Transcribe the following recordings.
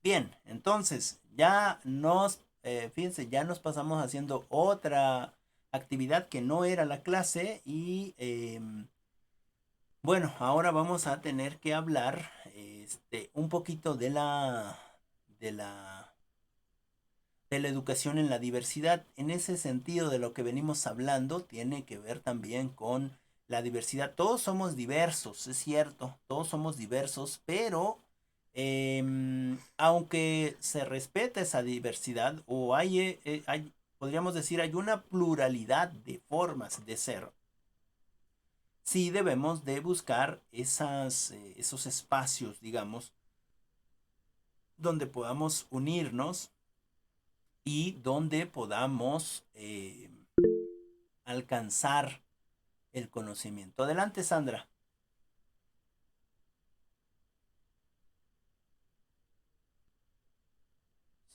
Bien, entonces fíjense, ya nos pasamos haciendo otra actividad que no era la clase y bueno, ahora vamos a tener que hablar un poquito de la, de la educación en la diversidad. En ese sentido de lo que venimos hablando, tiene que ver también con la diversidad. Todos somos diversos, es cierto, todos somos diversos, pero aunque se respeta esa diversidad, podríamos decir, hay una pluralidad de formas de ser, sí debemos de buscar esos espacios, digamos, donde podamos unirnos y donde podamos alcanzar el conocimiento. Adelante, Sandra.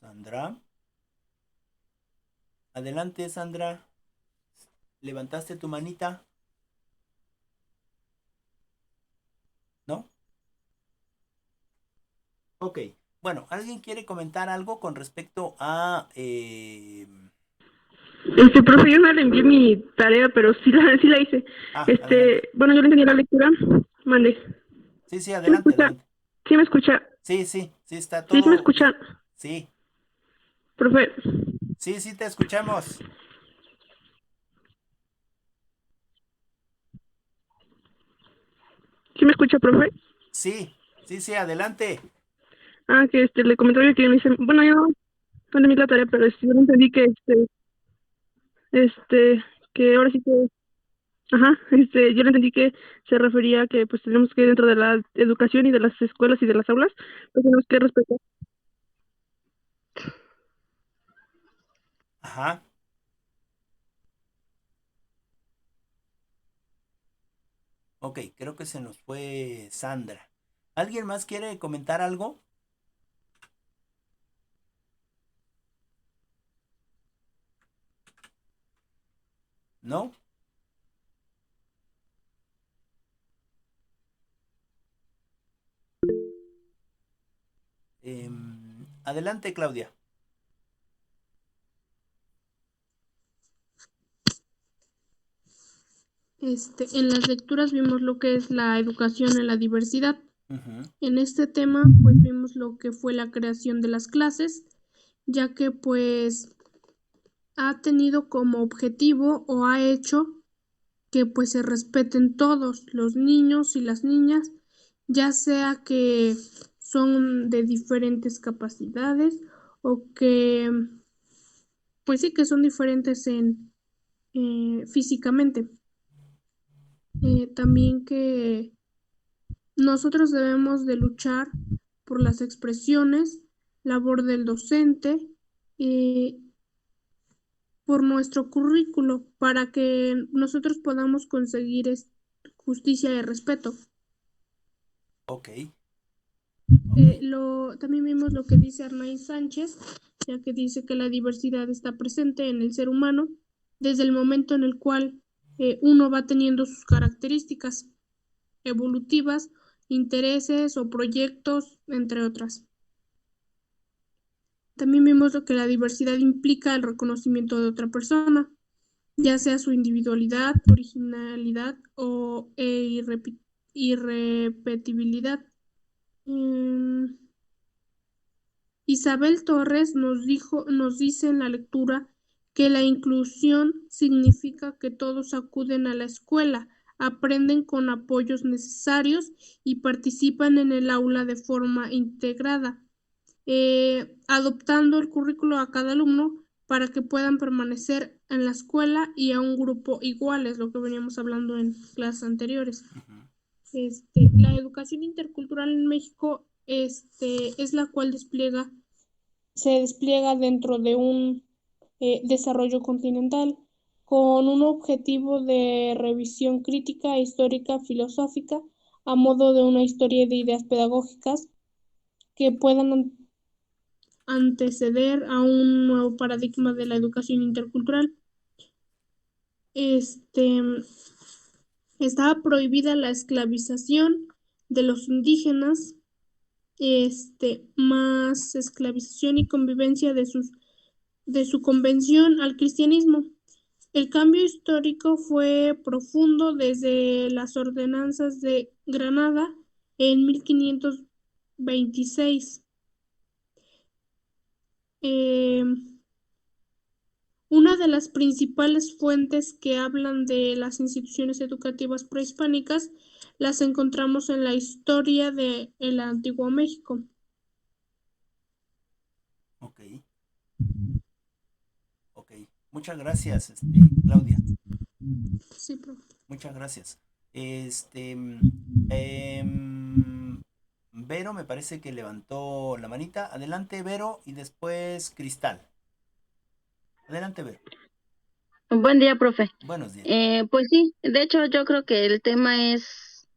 Sandra. Adelante, Sandra. ¿Levantaste tu manita? ¿No? Ok. Bueno, ¿alguien quiere comentar algo con respecto a... Profe, yo no le envié mi tarea, pero sí la hice. Adelante. Bueno, yo le enseñé la lectura. Mande. Sí, sí, ¿Sí me adelante, escucha? adelante. ¿Sí me escucha? Sí, sí, sí, está Sí me todo escucha, bien. Sí, profe. sí, sí, te escuchamos. ¿Sí me escucha, profe? Sí, sí, sí, adelante. Ah, que le comentaba que me dice, bueno, yo no le envié la tarea, pero yo le entendí que que ahora sí que, ajá, yo le entendí que se refería a que pues tenemos que dentro de la educación y de las escuelas y de las aulas, pues tenemos que respetar. Ajá. Ok, creo que se nos fue Sandra. ¿Alguien más quiere comentar algo? ¿No? Adelante, Claudia. En las lecturas vimos lo que es la educación en la diversidad. Ujú. En este tema, pues vimos lo que fue la creación de las clases, ya que pues ha tenido como objetivo o ha hecho que pues se respeten todos los niños y las niñas, ya sea que son de diferentes capacidades o que pues sí que son diferentes en físicamente. También que nosotros debemos de luchar por las expresiones, labor del docente, eh, por nuestro currículo, para que nosotros podamos conseguir justicia y respeto. Ok, ok. También vimos lo que dice Arnaiz Sánchez, ya que dice que la diversidad está presente en el ser humano desde el momento en el cual uno va teniendo sus características evolutivas, intereses o proyectos, entre otras. También vimos lo que la diversidad implica el reconocimiento de otra persona, ya sea su individualidad, originalidad o irrepetibilidad. Mm, Isabel Torres nos dice en la lectura que la inclusión significa que todos acuden a la escuela, aprenden con apoyos necesarios y participan en el aula de forma integrada, adoptando el currículo a cada alumno para que puedan permanecer en la escuela y a un grupo igual, es lo que veníamos hablando en clases anteriores. Ujú. La educación intercultural en México, es la cual se despliega dentro de un desarrollo continental con un objetivo de revisión crítica, histórica, filosófica, a modo de una historia de ideas pedagógicas que puedan anteceder a un nuevo paradigma de la educación intercultural. Este, Estaba prohibida la esclavización de los indígenas, más esclavización y convivencia de su convención al cristianismo. El cambio histórico fue profundo desde las ordenanzas de Granada en 1526. Eh, una de las principales fuentes que hablan de las instituciones educativas prehispánicas las encontramos en la historia de el Antiguo México. Ok, ok. Muchas gracias, Claudia. Sí, profe. Muchas gracias. Este, Vero me parece que levantó la manita. Adelante, Vero, y después Cristal. Adelante, Vero. Buen día, profe. Buenos días. Pues sí, de hecho yo creo que el tema es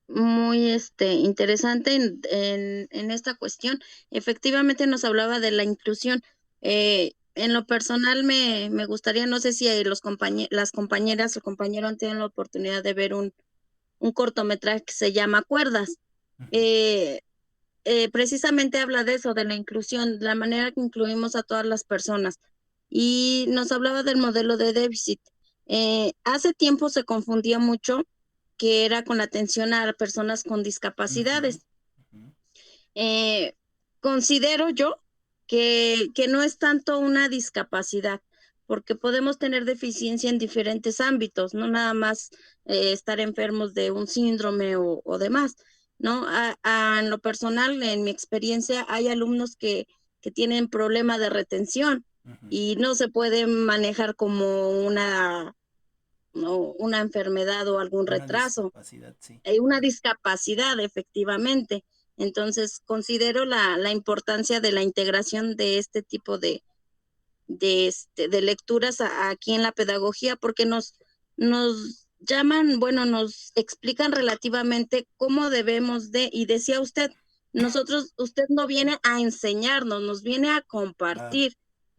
muy interesante en esta cuestión. Efectivamente nos hablaba de la inclusión. En lo personal me gustaría, no sé si las compañeras o compañeros han tenido la oportunidad de ver un cortometraje que se llama Cuerdas. Ujú, Eh, Precisamente habla de eso, de la inclusión, de la manera que incluimos a todas las personas. Y nos hablaba del modelo de déficit. Hace tiempo se confundía mucho que era con atención a personas con ujú, discapacidades. ujú, Eh, Considero yo que no es tanto una discapacidad, porque podemos tener deficiencia en diferentes ámbitos, no nada más estar enfermos de un síndrome o demás, ¿no? En lo personal, en mi experiencia, hay alumnos que tienen problema de retención ujú. y no se puede manejar como una enfermedad o algún Una retraso. discapacidad, sí. Hay una discapacidad, efectivamente. Entonces, considero la importancia de la integración de este tipo de lecturas aquí en la pedagogía, porque nos llaman, bueno, nos explican relativamente cómo debemos de, y decía usted, usted no viene a enseñarnos, nos viene a Claro. compartir.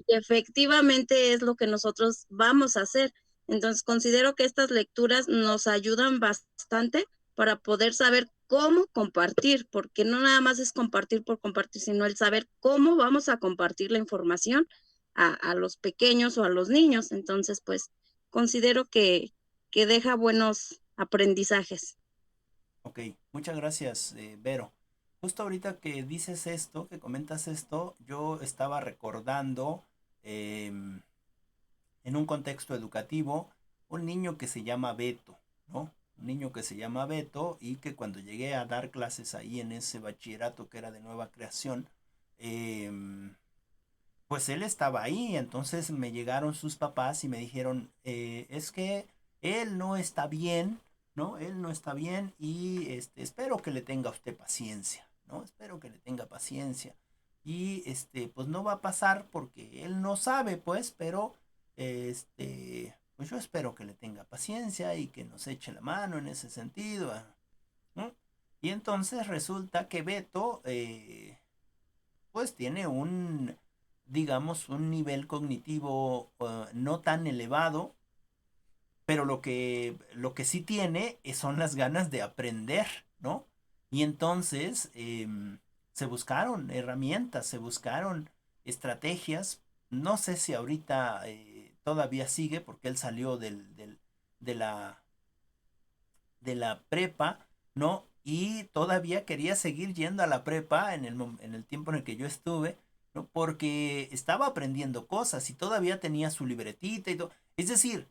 Y efectivamente es lo que nosotros vamos a hacer. Entonces, considero que estas lecturas nos ayudan bastante para poder saber cómo compartir, porque no nada más es compartir por compartir, sino el saber cómo vamos a compartir la información a los pequeños o a los niños. Entonces, pues considero que deja buenos aprendizajes. Ok, muchas gracias, Vero. Justo ahorita que dices esto, que comentas esto, yo estaba recordando em, en un contexto educativo un niño que se llama Beto, ¿no? Un niño que se llama Beto y que cuando llegué a dar clases ahí en ese bachillerato que era de nueva creación, em, pues él estaba ahí, entonces me llegaron sus papás y me dijeron, es que él no está bien, ¿no? Él no está bien y espero que le tenga usted paciencia, ¿no? Espero que le tenga paciencia. Y pues no va a pasar porque él no sabe, pues, pero pues yo espero que le tenga paciencia y que nos eche la mano en ese sentido, ¿no? Y entonces resulta que Beto, pues tiene digamos, un nivel cognitivo no tan elevado, pero lo que sí tiene son las ganas de aprender, ¿no? Y entonces se buscaron herramientas, se buscaron estrategias. No sé si ahorita todavía sigue porque él salió de la, de la prepa, ¿no? Y todavía quería seguir yendo a la prepa en el tiempo en el que yo estuve, ¿no? Porque estaba aprendiendo cosas y todavía tenía su libretita y todo. Es decir,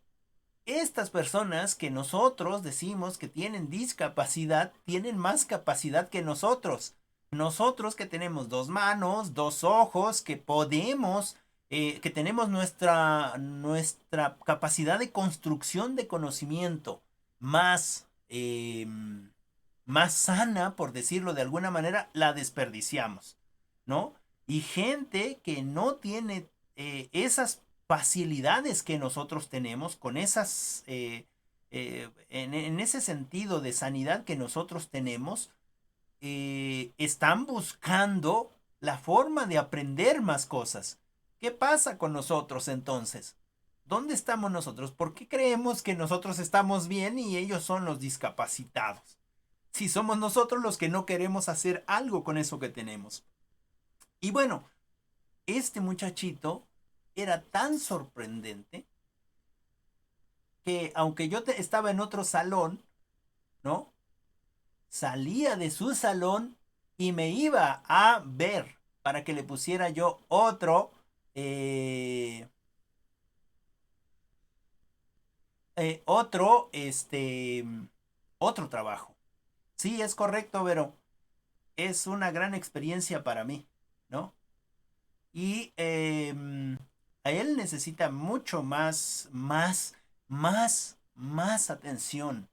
estas personas que nosotros decimos que tienen discapacidad, tienen más capacidad que nosotros. Nosotros que tenemos dos manos, dos ojos, que podemos, que tenemos nuestra capacidad de construcción de conocimiento más, más sana, por decirlo de alguna manera, la desperdiciamos, ¿no? Y gente que no tiene esas facilidades que nosotros tenemos, con esas, en ese sentido de sanidad que nosotros tenemos, están buscando la forma de aprender más cosas. ¿Qué pasa con nosotros entonces? ¿Dónde estamos nosotros? ¿Por qué creemos que nosotros estamos bien y ellos son los discapacitados? si somos nosotros los que no queremos hacer algo con eso que tenemos. Y bueno, este muchachito era tan sorprendente que aunque yo estaba en otro salón, ¿no? Salía de su salón y me iba a ver para que le pusiera yo otro, otro trabajo. Sí, es correcto, pero es una gran experiencia para mí, ¿no? Y a él necesita mucho más atención,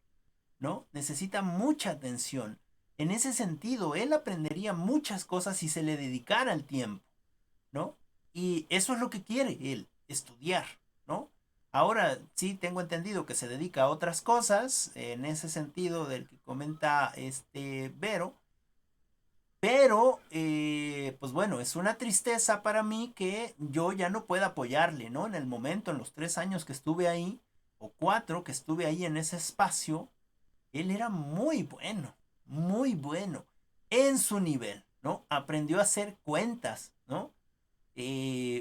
¿no? Necesita mucha atención. En ese sentido, él aprendería muchas cosas si se le dedicara el tiempo, ¿no? Y eso es lo que quiere él, estudiar, ¿no? Ahora sí tengo entendido que se dedica a otras cosas, en ese sentido del que comenta Vero, pero pues bueno, es una tristeza para mí que yo ya no pueda apoyarle, ¿no? En el momento, en los 3 años que estuve ahí, o 4 que estuve ahí en ese espacio, él era muy bueno en su nivel, ¿no? Aprendió a hacer cuentas, ¿no?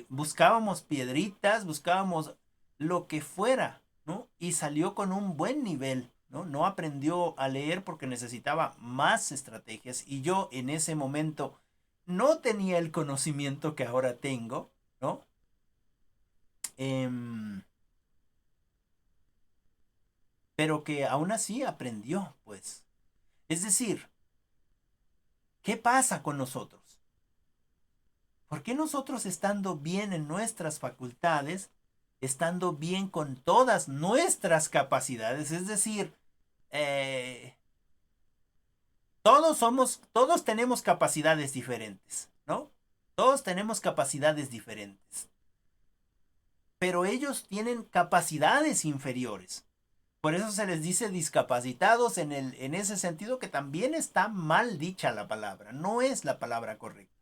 Buscábamos piedritas, buscábamos lo que fuera, ¿no? Y salió con un buen nivel, ¿no? No aprendió a leer porque necesitaba más estrategias y yo en ese momento no tenía el conocimiento que ahora tengo, ¿no? Em, pero que aún así aprendió, pues. Es decir, ¿qué pasa con nosotros? ¿Por qué nosotros estando bien en nuestras facultades, estando bien con todas nuestras capacidades, es decir, eh, todos tenemos capacidades diferentes, ¿no? Todos tenemos capacidades diferentes, pero ellos tienen capacidades inferiores. Por eso se les dice discapacitados en ese sentido que también está mal dicha la palabra, no es la palabra correcta,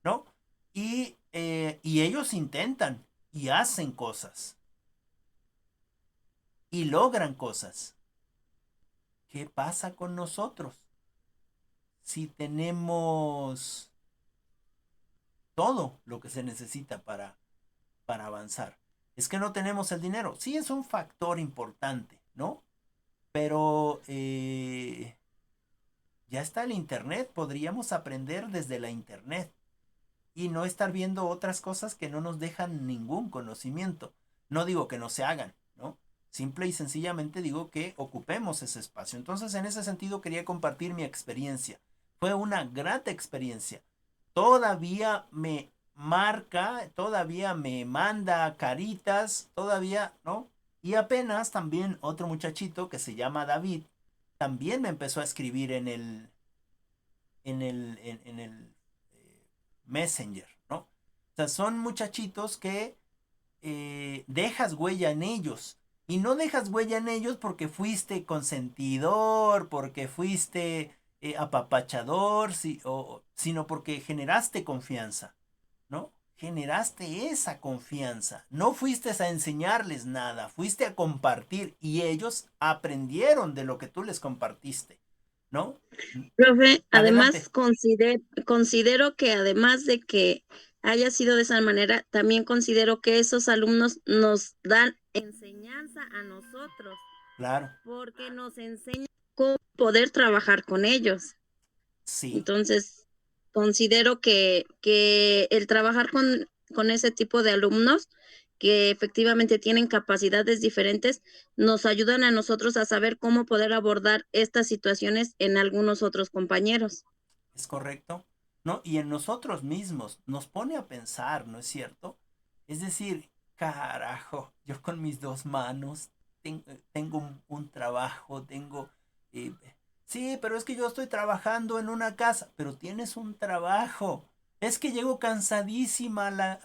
¿no? Y ellos intentan y hacen cosas y logran cosas. ¿Qué pasa con nosotros? Si tenemos todo lo que se necesita para avanzar. Es que no tenemos el dinero. Sí es un factor importante, ¿no? Pero ya está el internet. Podríamos aprender desde la internet y no estar viendo otras cosas que no nos dejan ningún conocimiento. No digo que no se hagan, ¿no? Simple y sencillamente digo que ocupemos ese espacio. Entonces, en ese sentido quería compartir mi experiencia. Fue una grata experiencia. Todavía me marca, todavía me manda caritas, todavía, ¿no? Y apenas también otro muchachito que se llama David, también me empezó a escribir en el Messenger, ¿no? O sea, son muchachitos que dejas huella en ellos. Y no dejas huella en ellos porque fuiste consentidor, porque fuiste apapachador, sino porque generaste confianza, ¿no? Generaste esa confianza. No fuiste a enseñarles nada, fuiste a compartir y ellos aprendieron de lo que tú les compartiste, ¿no? Profe, Adelante. además considero que además de que haya sido de esa manera, también considero que esos alumnos nos dan enseñanza a nosotros, Claro, porque nos enseñan cómo poder trabajar con ellos. sí, Entonces, considero que el trabajar con ese tipo de alumnos que efectivamente tienen capacidades diferentes, nos ayudan a nosotros a saber cómo poder abordar estas situaciones en algunos otros compañeros. es correcto, ¿no? Y en nosotros mismos nos pone a pensar, ¿no es cierto? Es decir, carajo, yo con mis dos manos tengo un trabajo, eh, sí, pero es que yo estoy trabajando en una casa, pero tienes un trabajo. Es que llego cansadísima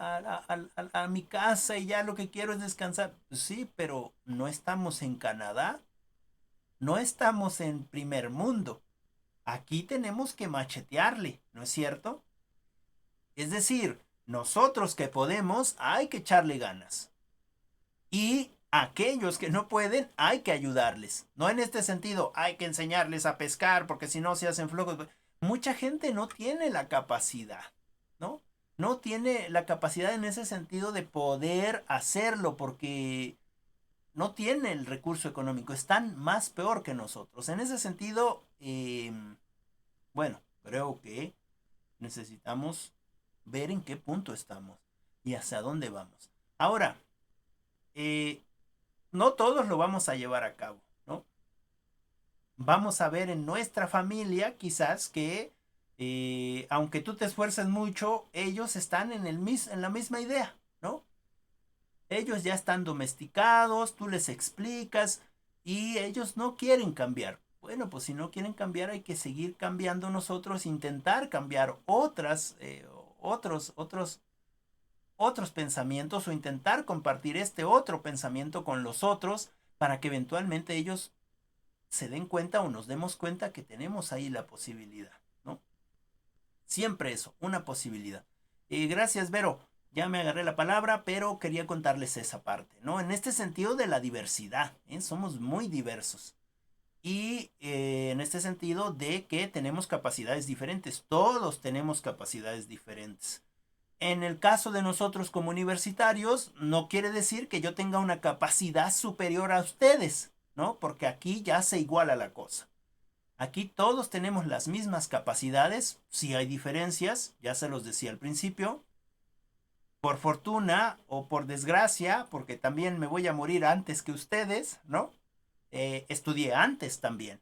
a mi casa y ya lo que quiero es descansar. Sí, pero no estamos en Canadá, no estamos en primer mundo. Aquí tenemos que machetearle, ¿no es cierto? Es decir, nosotros que podemos, hay que echarle ganas. Y Aquellos que no pueden, hay que ayudarles. No en este sentido, hay que enseñarles a pescar porque si no se hacen flojos. Mucha gente no tiene la capacidad, ¿no? No tiene la capacidad en ese sentido de poder hacerlo porque no tiene el recurso económico. Están más peor que nosotros. En ese sentido, bueno, creo que necesitamos ver en qué punto estamos y hacia dónde vamos. Ahora, eh, no todos lo vamos a llevar a cabo, ¿no? Vamos a ver en nuestra familia quizás que aunque tú te esfuerces mucho, ellos están en la misma idea, ¿no? Ellos ya están domesticados, tú les explicas y ellos no quieren cambiar. Bueno, pues si no quieren cambiar hay que seguir cambiando nosotros, intentar cambiar otros pensamientos o intentar compartir este otro pensamiento con los otros para que eventualmente ellos se den cuenta o nos demos cuenta que tenemos ahí la posibilidad, ¿no? Siempre eso, una posibilidad. Gracias, Vero. Ya me agarré la palabra, pero quería contarles esa parte, ¿no? En este sentido de la diversidad, ¿eh? Somos muy diversos. Y en este sentido de que tenemos capacidades diferentes, todos tenemos capacidades diferentes. En el caso de nosotros como universitarios, no quiere decir que yo tenga una capacidad superior a ustedes, ¿no? Porque aquí ya se iguala la cosa. Aquí todos tenemos las mismas capacidades, si hay diferencias, ya se los decía al principio, por fortuna o por desgracia, porque también me voy a morir antes que ustedes, ¿no? Estudié antes también,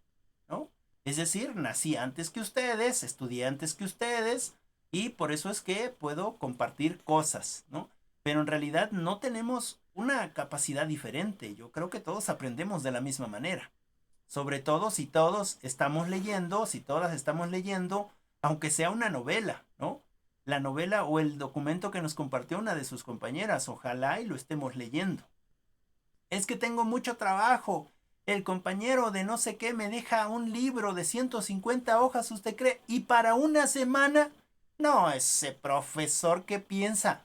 ¿no? Es decir, nací antes que ustedes, estudié antes que ustedes y por eso es que puedo compartir cosas, ¿no? Pero en realidad no tenemos una capacidad diferente. Yo creo que todos aprendemos de la misma manera. Sobre todo si todos estamos leyendo, si todas estamos leyendo, aunque sea una novela, ¿no? La novela o el documento que nos compartió una de sus compañeras, ojalá y lo estemos leyendo. Es que tengo mucho trabajo. El compañero de no sé qué me deja un libro de 150 hojas, ¿usted cree? Y para una semana, no, ese profesor que piensa.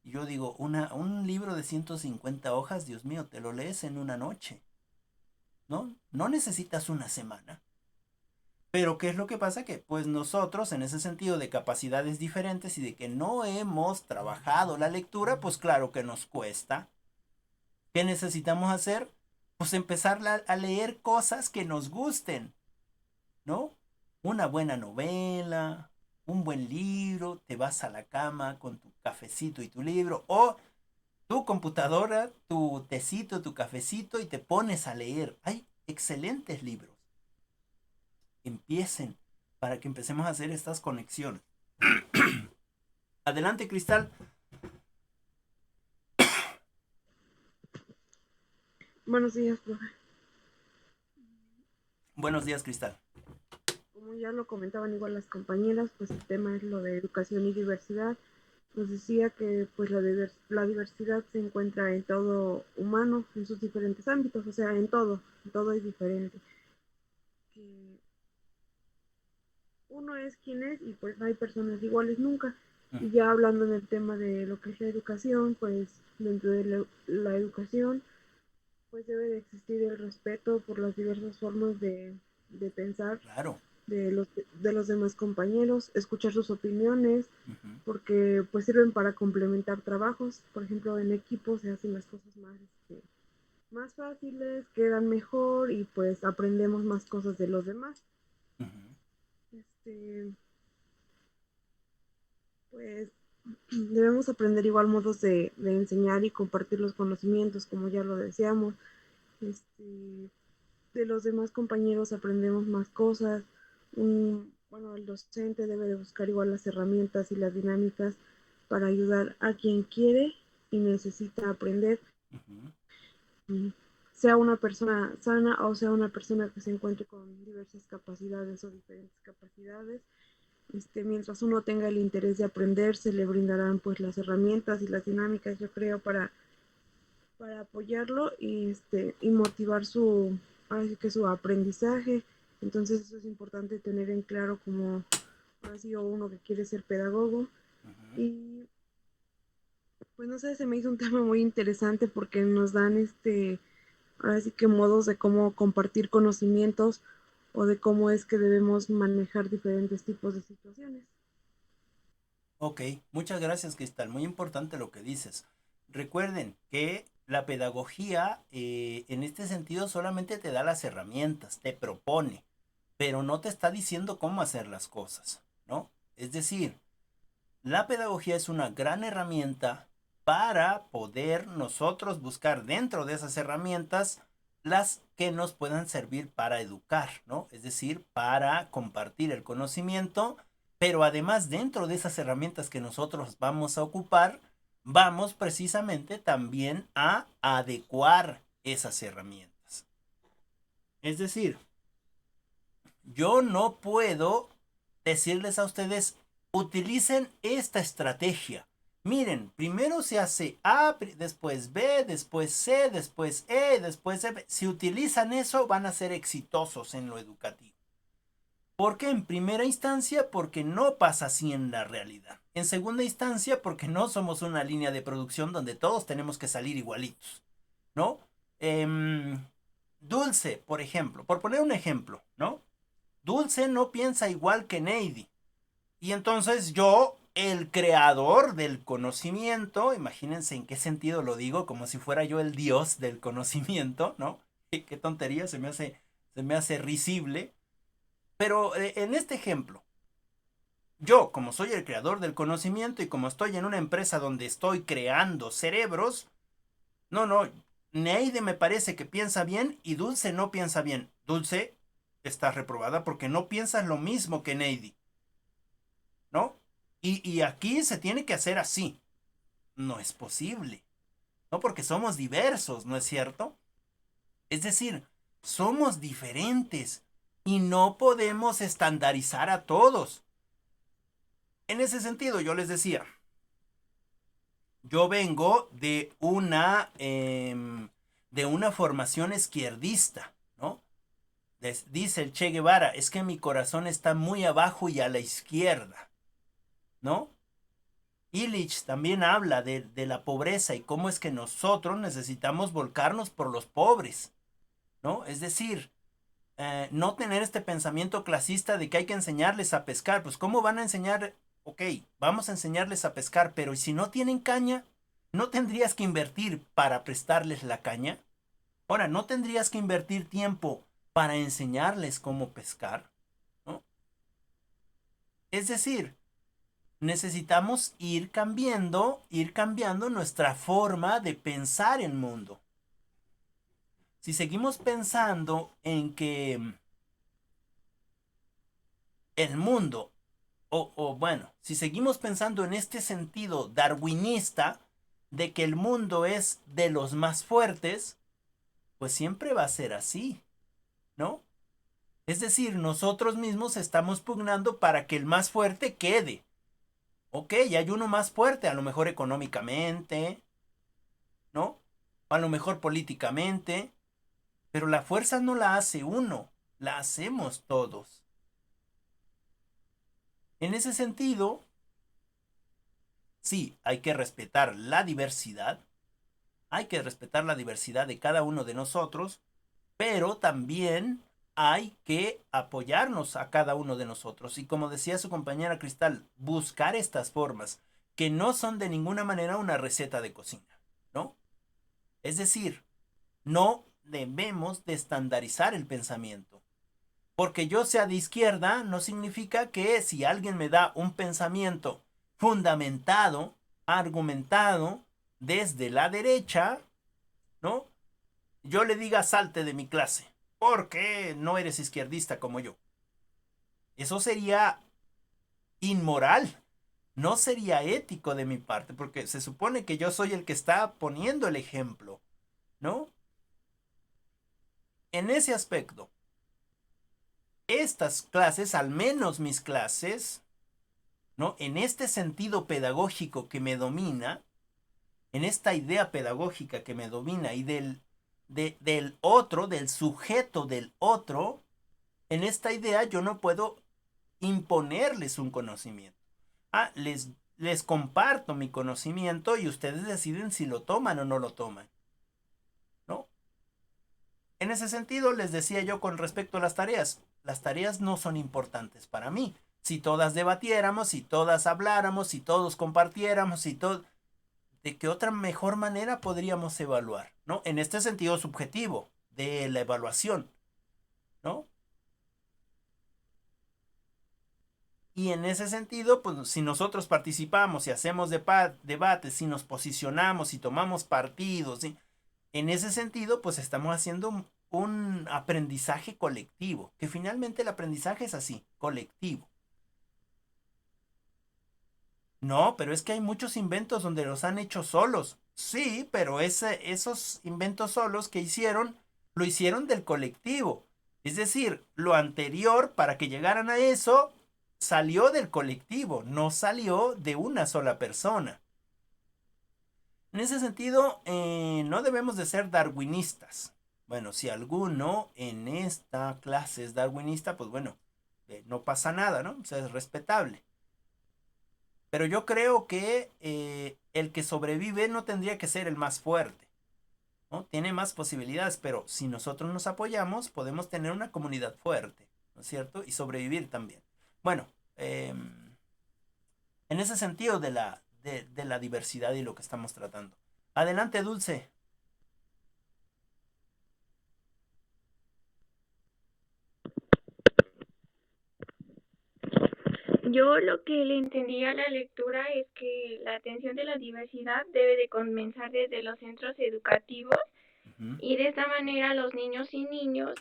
Yo digo, un libro de 150 hojas, Dios mío, te lo lees en una noche, ¿no? No necesitas una semana. Pero ¿qué es lo que pasa? Que pues nosotros en ese sentido de capacidades diferentes y de que no hemos trabajado la lectura, pues claro que nos cuesta. ¿Qué necesitamos hacer? Pues empezar a leer cosas que nos gusten, ¿no? Una buena novela, un buen libro, te vas a la cama con tu cafecito y tu libro, o tu computadora, tu tecito, tu cafecito y te pones a leer. Hay excelentes libros. Empiecen para que empecemos a hacer estas conexiones. Adelante, Cristal. Buenos días, profe. Buenos días, Cristal. Como ya lo comentaban igual las compañeras, pues el tema es lo de educación y diversidad. Nos decía que pues la diversidad se encuentra en todo humano, en sus diferentes ámbitos, o sea, en todo es diferente. Que uno es quien es y pues no hay personas iguales nunca. Y ya hablando en el tema de lo que es la educación, pues dentro de la educación, pues debe de existir el respeto por las diversas formas de pensar Claro. de los demás compañeros, escuchar sus opiniones, porque pues sirven para complementar trabajos. Por ejemplo, en equipo se hacen las cosas más fáciles, quedan mejor y pues aprendemos más cosas de los demás. Pues debemos aprender igual modos de enseñar y compartir los conocimientos, como ya lo decíamos. De los demás compañeros aprendemos más cosas. Bueno, el docente debe de buscar igual las herramientas y las dinámicas para ayudar a quien quiere y necesita aprender. Sea una persona sana o sea una persona que se encuentre con diversas capacidades o diferentes capacidades. Mientras uno tenga el interés de aprender, se le brindarán pues las herramientas y las dinámicas, yo creo, para apoyarlo y motivar así que su aprendizaje. Entonces eso es importante tener en claro como así o uno que quiere ser pedagogo. Y Pues no sé, se me hizo un tema muy interesante porque nos dan ahora sí que modos de cómo compartir conocimientos o de cómo es que debemos manejar diferentes tipos de situaciones. Ok, muchas gracias, Cristal. Muy importante lo que dices. Recuerden que la pedagogía en este sentido solamente te da las herramientas, te propone, pero no te está diciendo cómo hacer las cosas, ¿no? Es decir, la pedagogía es una gran herramienta para poder nosotros buscar dentro de esas herramientas las que nos puedan servir para educar, ¿no? Es decir, para compartir el conocimiento, pero además dentro de esas herramientas que nosotros vamos a ocupar, vamos precisamente también a adecuar esas herramientas. Es decir, yo no puedo decirles a ustedes, utilicen esta estrategia. Miren, primero se hace A, después B, después C, después E, después F. Si utilizan eso, van a ser exitosos en lo educativo. ¿Por qué? En primera instancia, porque no pasa así en la realidad. En segunda instancia, porque no somos una línea de producción donde todos tenemos que salir igualitos, ¿no? Dulce, por ejemplo, por poner un ejemplo, ¿no? Dulce no piensa igual que Neidi. Y entonces yo, el creador del conocimiento, imagínense en qué sentido lo digo, como si fuera yo el dios del conocimiento, ¿no? Qué tontería, se me hace risible. Pero en este ejemplo, yo, como soy el creador del conocimiento y como estoy en una empresa donde estoy creando cerebros, no, Neide me parece que piensa bien y Dulce no piensa bien. Dulce, estás reprobada porque no piensas lo mismo que Neidi, ¿no? Y aquí se tiene que hacer así. No es posible, ¿no? Porque somos diversos, ¿no es cierto? Es decir, somos diferentes y no podemos estandarizar a todos. En ese sentido, yo les decía, yo vengo de una formación izquierdista, ¿no? Dice el Che Guevara, es que mi corazón está muy abajo y a la izquierda, ¿no? Illich también habla de la pobreza y cómo es que nosotros necesitamos volcarnos por los pobres, ¿no? Es decir, no tener este pensamiento clasista de que hay que enseñarles a pescar. Pues ¿cómo van a enseñar? Ok, vamos a enseñarles a pescar, pero ¿y si no tienen caña? ¿No tendrías que invertir para prestarles la caña? Ahora, ¿no tendrías que invertir tiempo para enseñarles cómo pescar? ¿No? Es decir, necesitamos ir cambiando nuestra forma de pensar el mundo. Si seguimos pensando en que el mundo, o bueno, si seguimos pensando en este sentido darwinista de que el mundo es de los más fuertes, pues siempre va a ser así, ¿no? Es decir, nosotros mismos estamos pugnando para que el más fuerte quede. Ok, hay uno más fuerte, a lo mejor económicamente, ¿no? A lo mejor políticamente, pero la fuerza no la hace uno, la hacemos todos. En ese sentido, sí, hay que respetar la diversidad, hay que respetar la diversidad de cada uno de nosotros, pero también hay que apoyarnos a cada uno de nosotros. Y como decía su compañera Cristal, buscar estas formas que no son de ninguna manera una receta de cocina, ¿no? Es decir, no debemos de estandarizar el pensamiento. Porque yo sea de izquierda no significa que si alguien me da un pensamiento fundamentado, argumentado desde la derecha, ¿no? Yo le diga salte de mi clase, porque no eres izquierdista como yo. Eso sería inmoral, no sería ético de mi parte, porque se supone que yo soy el que está poniendo el ejemplo, ¿no? En ese aspecto, estas clases, al menos mis clases, ¿no? En este sentido pedagógico que me domina, en esta idea pedagógica que me domina y del otro, del sujeto del otro, en esta idea yo no puedo imponerles un conocimiento. les comparto mi conocimiento y ustedes deciden si lo toman o no lo toman, ¿no? En ese sentido, les decía yo con respecto a las tareas no son importantes para mí. Si todas debatiéramos, si todas habláramos, si todos compartiéramos, si todo, ¿de qué otra mejor manera podríamos evaluar, ¿no? En este sentido subjetivo de la evaluación, ¿no? Y en ese sentido, pues si nosotros participamos y hacemos debates, si nos posicionamos y tomamos partidos, ¿sí? En ese sentido, pues estamos haciendo un aprendizaje colectivo, que finalmente el aprendizaje es así, colectivo. No, pero es que hay muchos inventos donde los han hecho solos. Sí, pero esos inventos solos que hicieron, lo hicieron del colectivo. Es decir, lo anterior, para que llegaran a eso, salió del colectivo, no salió de una sola persona. En ese sentido, no debemos de ser darwinistas. Bueno, si alguno en esta clase es darwinista, pues bueno, no pasa nada, ¿no? O sea, es respetable. Pero yo creo que el que sobrevive no tendría que ser el más fuerte, ¿no? Tiene más posibilidades, pero si nosotros nos apoyamos, podemos tener una comunidad fuerte, ¿no es cierto? Y sobrevivir también. Bueno, en ese sentido de la diversidad y lo que estamos tratando. Adelante, Dulce. Yo lo que le entendí a la lectura es que la atención de la diversidad debe de comenzar desde los centros educativos y de esta manera los niños y niños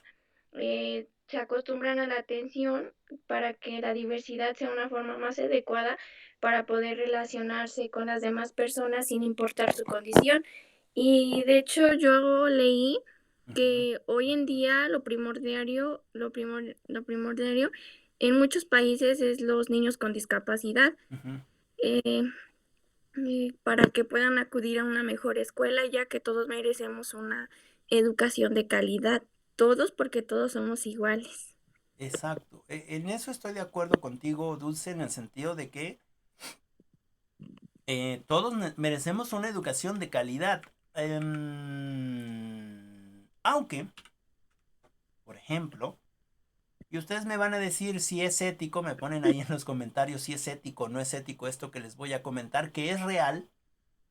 se acostumbran a la atención para que la diversidad sea una forma más adecuada para poder relacionarse con las demás personas sin importar su condición. Y de hecho yo leí que hoy en día lo primordial en muchos países es los niños con discapacidad, eh, para que puedan acudir a una mejor escuela, ya que todos merecemos una educación de calidad, todos porque todos somos iguales. Exacto. En eso estoy de acuerdo contigo, Dulce, en el sentido de que todos merecemos una educación de calidad. Aunque, por ejemplo, y ustedes me van a decir si es ético, me ponen ahí en los comentarios si es ético o no es ético esto que les voy a comentar, que es real,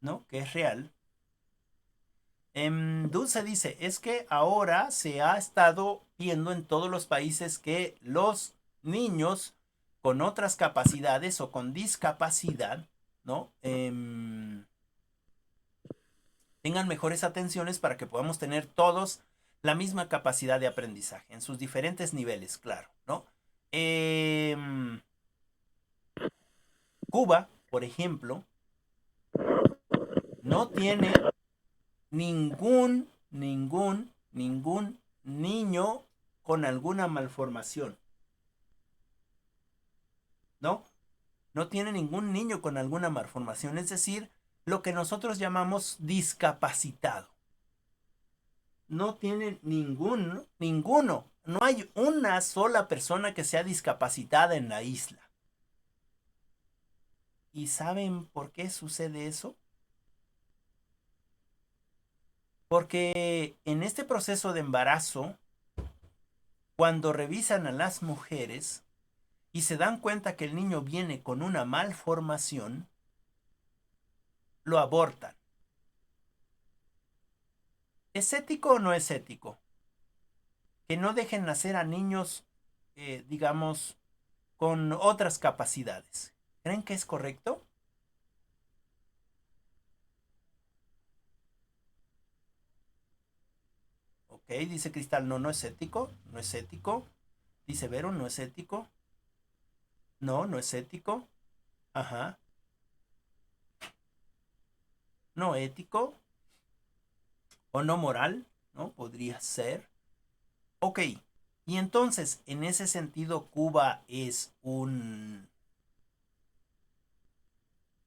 ¿no? Que es real. Dulce dice, es que ahora se ha estado viendo en todos los países que los niños con otras capacidades o con discapacidad, ¿no? Tengan mejores atenciones para que podamos tener todos la misma capacidad de aprendizaje en sus diferentes niveles, claro, ¿no? Cuba, por ejemplo, no tiene ningún niño con alguna malformación, ¿no? No tiene ningún niño con alguna malformación, es decir, lo que nosotros llamamos discapacitado. No tiene ninguno. No hay una sola persona que sea discapacitada en la isla. ¿Y saben por qué sucede eso? Porque en este proceso de embarazo, cuando revisan a las mujeres y se dan cuenta que el niño viene con una malformación, lo abortan. ¿Es ético o no es ético? Que no dejen nacer a niños, digamos, con otras capacidades. ¿Creen que es correcto? Ok, dice Cristal, no, no es ético, no es ético. Dice Vero, no es ético. No, no es ético. Ajá. No ético. O no moral, ¿no? Podría ser. Ok, y entonces, en ese sentido, Cuba es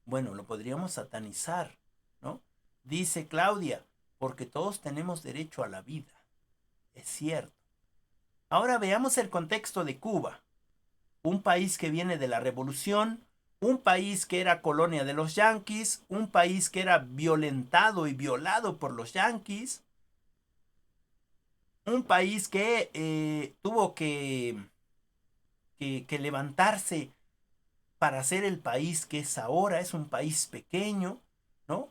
bueno, lo podríamos satanizar, ¿no? Dice Claudia, porque todos tenemos derecho a la vida. Es cierto. Ahora veamos el contexto de Cuba. Un país que viene de la revolución, un país que era colonia de los yanquis, un país que era violentado y violado por los yanquis, un país que tuvo que levantarse para ser el país que es ahora, es un país pequeño, ¿no?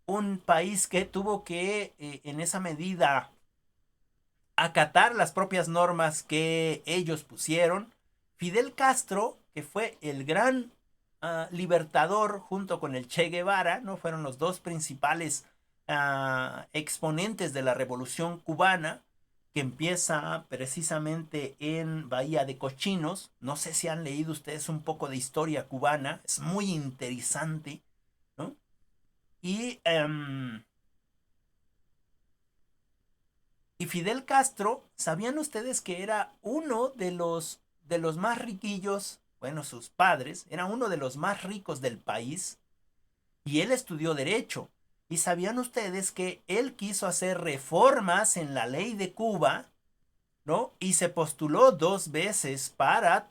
Un país que tuvo que, en esa medida, acatar las propias normas que ellos pusieron. Fidel Castro, que fue el gran libertador junto con el Che Guevara, ¿no? Fueron los dos principales exponentes de la Revolución Cubana, que empieza precisamente en Bahía de Cochinos. No sé si han leído ustedes un poco de historia cubana, es muy interesante, ¿no? Y Fidel Castro, ¿sabían ustedes que era uno de los más riquillos? Bueno, sus padres, era uno de los más ricos del país y él estudió derecho. ¿Y sabían ustedes que él quiso hacer reformas en la ley de Cuba, ¿no? Y se postuló 2 veces para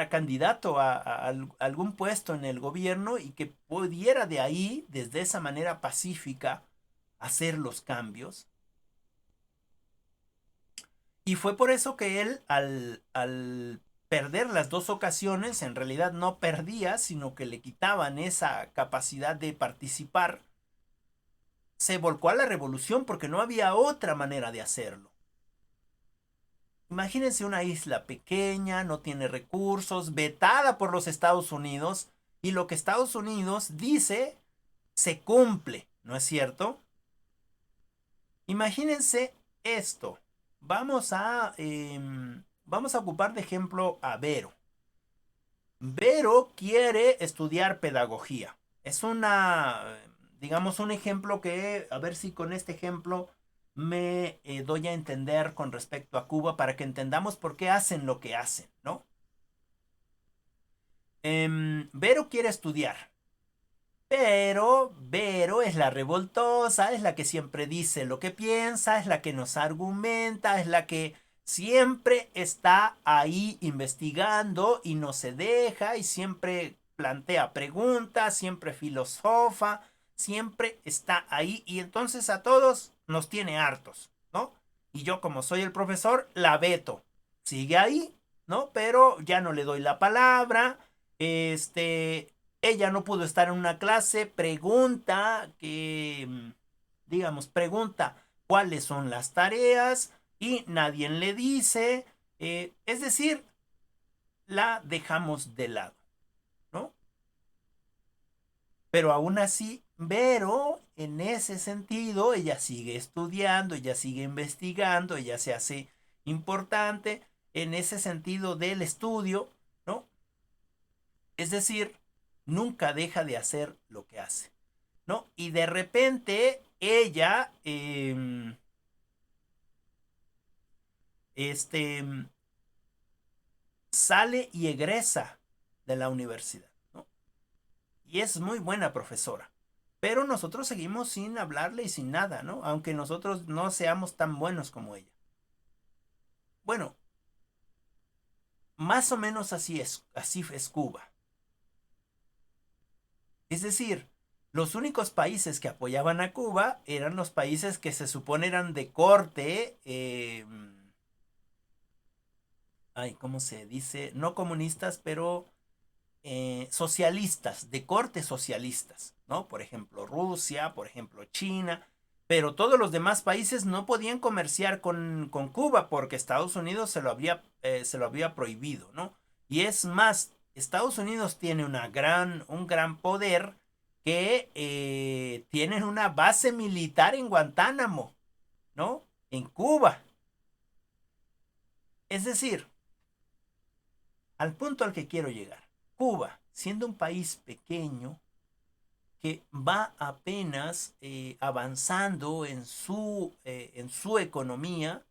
candidato a algún puesto en el gobierno y que pudiera de ahí, desde esa manera pacífica, hacer los cambios? Y fue por eso que él, al perder las 2 ocasiones, en realidad no perdía, sino que le quitaban esa capacidad de participar, se volcó a la revolución porque no había otra manera de hacerlo. Imagínense una isla pequeña, no tiene recursos, vetada por los Estados Unidos, y lo que Estados Unidos dice se cumple, ¿no es cierto? Imagínense esto. Vamos a ocupar de ejemplo a Vero. Vero quiere estudiar pedagogía. Es digamos, un ejemplo que, a ver si con este ejemplo me doy a entender con respecto a Cuba para que entendamos por qué hacen lo que hacen, ¿no? Vero quiere estudiar. Pero Vero es la revoltosa, es la que siempre dice lo que piensa, es la que nos argumenta, es la que siempre está ahí investigando y no se deja y siempre plantea preguntas, siempre filosofa, siempre está ahí y entonces a todos nos tiene hartos, ¿no? Y yo como soy el profesor, la veto. Sigue ahí, ¿no? Pero ya no le doy la palabra, ella no pudo estar en una clase, pregunta cuáles son las tareas y nadie le dice, es decir, la dejamos de lado, ¿no? Pero aún así, Vero, en ese sentido, ella sigue estudiando, ella sigue investigando, ella se hace importante en ese sentido del estudio, ¿no? Es decir, nunca deja de hacer lo que hace, ¿no? Y de repente ella, sale y egresa de la universidad, ¿no? Y es muy buena profesora. Pero nosotros seguimos sin hablarle y sin nada, ¿no? Aunque nosotros no seamos tan buenos como ella. Bueno, más o menos así es Cuba. Es decir, los únicos países que apoyaban a Cuba eran los países que se supone eran de corte, ¿cómo se dice? No comunistas, pero socialistas, de corte socialistas, ¿no? Por ejemplo, Rusia, por ejemplo, China, pero todos los demás países no podían comerciar con Cuba porque Estados Unidos se lo había prohibido, ¿no? Y es más, Estados Unidos tiene un gran poder que tienen una base militar en Guantánamo, ¿no? En Cuba. Es decir, al punto al que quiero llegar, Cuba, siendo un país pequeño que va apenas avanzando en su economía,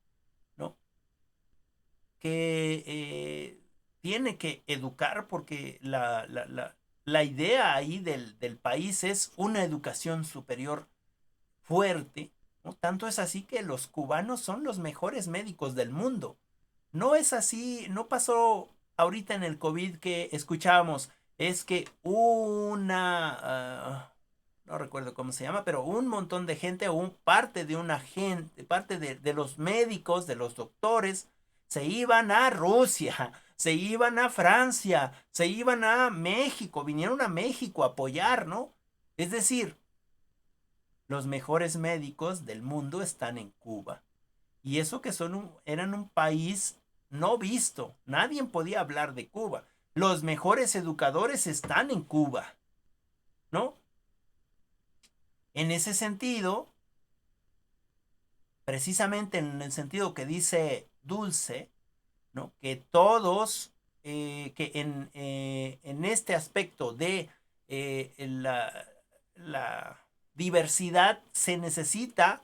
¿no? Que tiene que educar porque la idea ahí del país es una educación superior fuerte, ¿no? Tanto es así que los cubanos son los mejores médicos del mundo. No es así, no pasó ahorita en el COVID que escuchábamos, es que no recuerdo cómo se llama, pero un montón de gente o parte de una gente, parte de los médicos, de los doctores, se iban a Rusia, se iban a Francia, se iban a México, vinieron a México a apoyar, ¿no? Es decir, los mejores médicos del mundo están en Cuba. Y eso que eran un país no visto. Nadie podía hablar de Cuba. Los mejores educadores están en Cuba, ¿no? En ese sentido, precisamente en el sentido que dice Dulce, ¿no? Que todos, que en este aspecto de la diversidad se necesita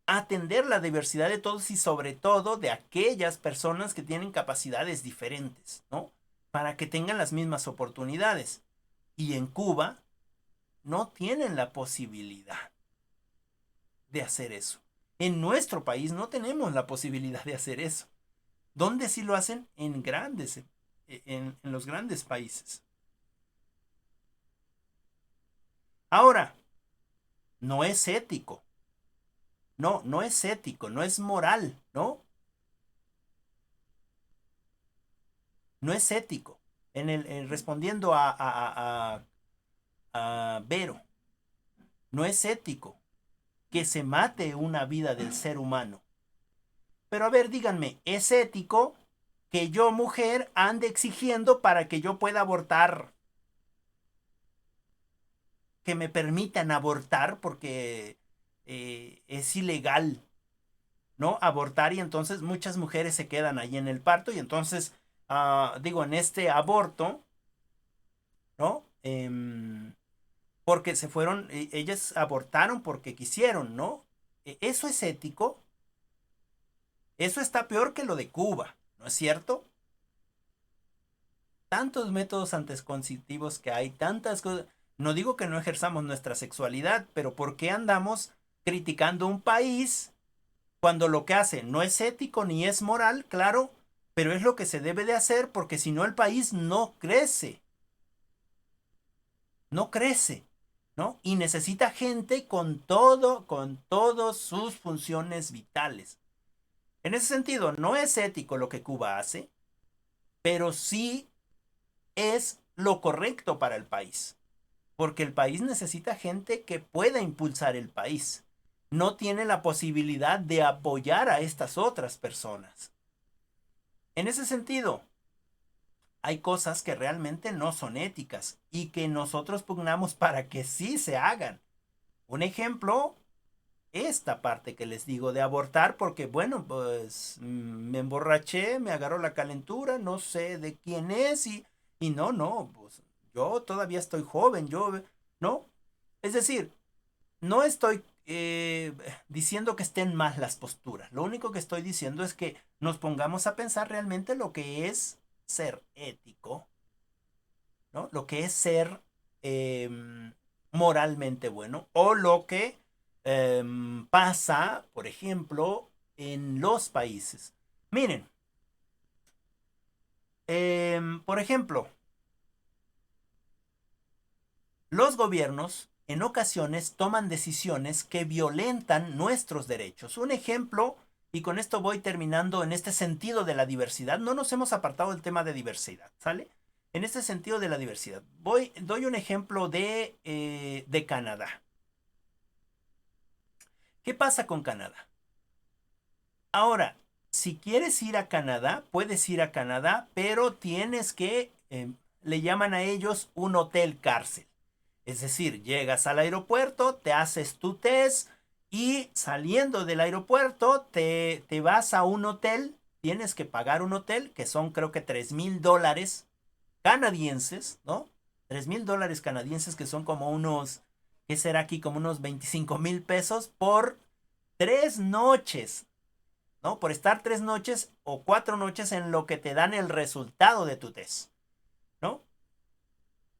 atender la diversidad de todos y sobre todo de aquellas personas que tienen capacidades diferentes, ¿no? Para que tengan las mismas oportunidades. Y en Cuba no tienen la posibilidad de hacer eso. En nuestro país no tenemos la posibilidad de hacer eso. ¿Dónde sí lo hacen? En los grandes países. Ahora, no es ético. No es ético, no es moral, ¿no? No es ético. Respondiendo a Vero, no es ético que se mate una vida del ser humano. Pero a ver, díganme, ¿es ético que yo, mujer, ande exigiendo para que yo pueda abortar? Que me permitan abortar porque es ilegal, ¿no? Abortar y entonces muchas mujeres se quedan ahí en el parto y entonces, en este aborto, ¿no? Porque ellas abortaron porque quisieron, ¿no? ¿Eso es ético? Eso está peor que lo de Cuba, ¿no es cierto? Tantos métodos anticonceptivos que hay, tantas cosas. No digo que no ejerzamos nuestra sexualidad, pero ¿por qué andamos criticando un país cuando lo que hace no es ético ni es moral? Claro, pero es lo que se debe de hacer porque si no el país no crece. No crece, ¿no? Y necesita gente con todas sus funciones vitales. En ese sentido, no es ético lo que Cuba hace, pero sí es lo correcto para el país. Porque el país necesita gente que pueda impulsar el país. No tiene la posibilidad de apoyar a estas otras personas. En ese sentido, hay cosas que realmente no son éticas y que nosotros pugnamos para que sí se hagan. Un ejemplo, esta parte que les digo de abortar, porque bueno, pues me emborraché, me agarró la calentura, no sé de quién es y no, pues yo todavía estoy joven, ¿no? Es decir, no estoy diciendo que estén mal las posturas, lo único que estoy diciendo es que nos pongamos a pensar realmente lo que es ser ético, ¿no? Lo que es ser moralmente bueno o lo que pasa, por ejemplo, en los países. Miren, por ejemplo, los gobiernos en ocasiones toman decisiones que violentan nuestros derechos. Un ejemplo, y con esto voy terminando en este sentido de la diversidad, no nos hemos apartado del tema de diversidad, ¿sale? En este sentido de la diversidad, doy un ejemplo de Canadá. ¿Qué pasa con Canadá? Ahora, si quieres ir a Canadá, puedes ir a Canadá, pero tienes que, le llaman a ellos un hotel cárcel. Es decir, llegas al aeropuerto, te haces tu test y saliendo del aeropuerto te vas a un hotel, tienes que pagar un hotel que son creo que $3,000 canadienses, ¿no? $3,000 canadienses que son como unos, ¿qué será aquí? Como unos 25,000 pesos por 3 noches, ¿no? Por estar 3 noches o 4 noches en lo que te dan el resultado de tu test, ¿no?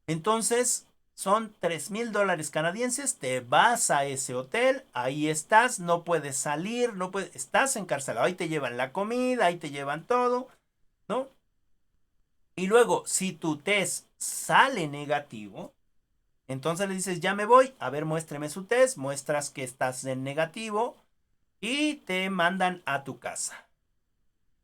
Entonces, son $3,000 canadienses, te vas a ese hotel, ahí estás, no puedes salir, estás encarcelado, ahí te llevan la comida, ahí te llevan todo, ¿no? Y luego, si tu test sale negativo, entonces le dices, ya me voy, a ver, muéstreme su test, muestras que estás en negativo y te mandan a tu casa.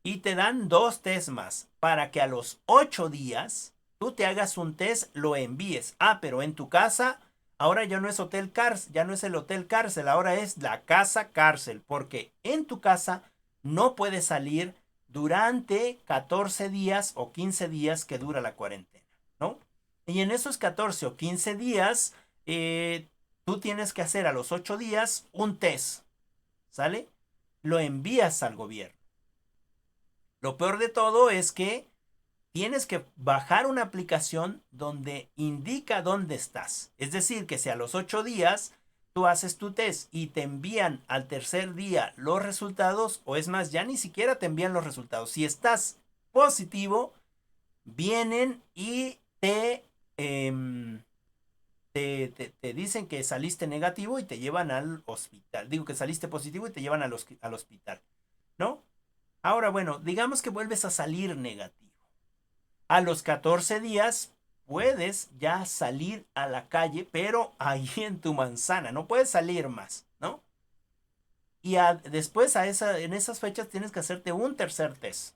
Y te dan 2 test más para que a los 8 días tú te hagas un test, lo envíes. Pero en tu casa, ahora ya no es hotel cárcel, ya no es el hotel cárcel, ahora es la casa cárcel, porque en tu casa no puedes salir durante 14 días o 15 días que dura la cuarentena, ¿no? Y en esos 14 o 15 días, tú tienes que hacer a los 8 días un test, ¿sale? Lo envías al gobierno. Lo peor de todo es que tienes que bajar una aplicación donde indica dónde estás. Es decir, que si a los 8 días tú haces tu test y te envían al tercer día los resultados, o es más, ya ni siquiera te envían los resultados. Si estás positivo, vienen y te dicen que saliste negativo y te llevan al hospital. Digo que saliste positivo y te llevan al hospital, ¿no? Ahora, bueno, digamos que vuelves a salir negativo. A los 14 días puedes ya salir a la calle, pero ahí en tu manzana, no puedes salir más, ¿no? Y después en esas fechas tienes que hacerte un tercer test.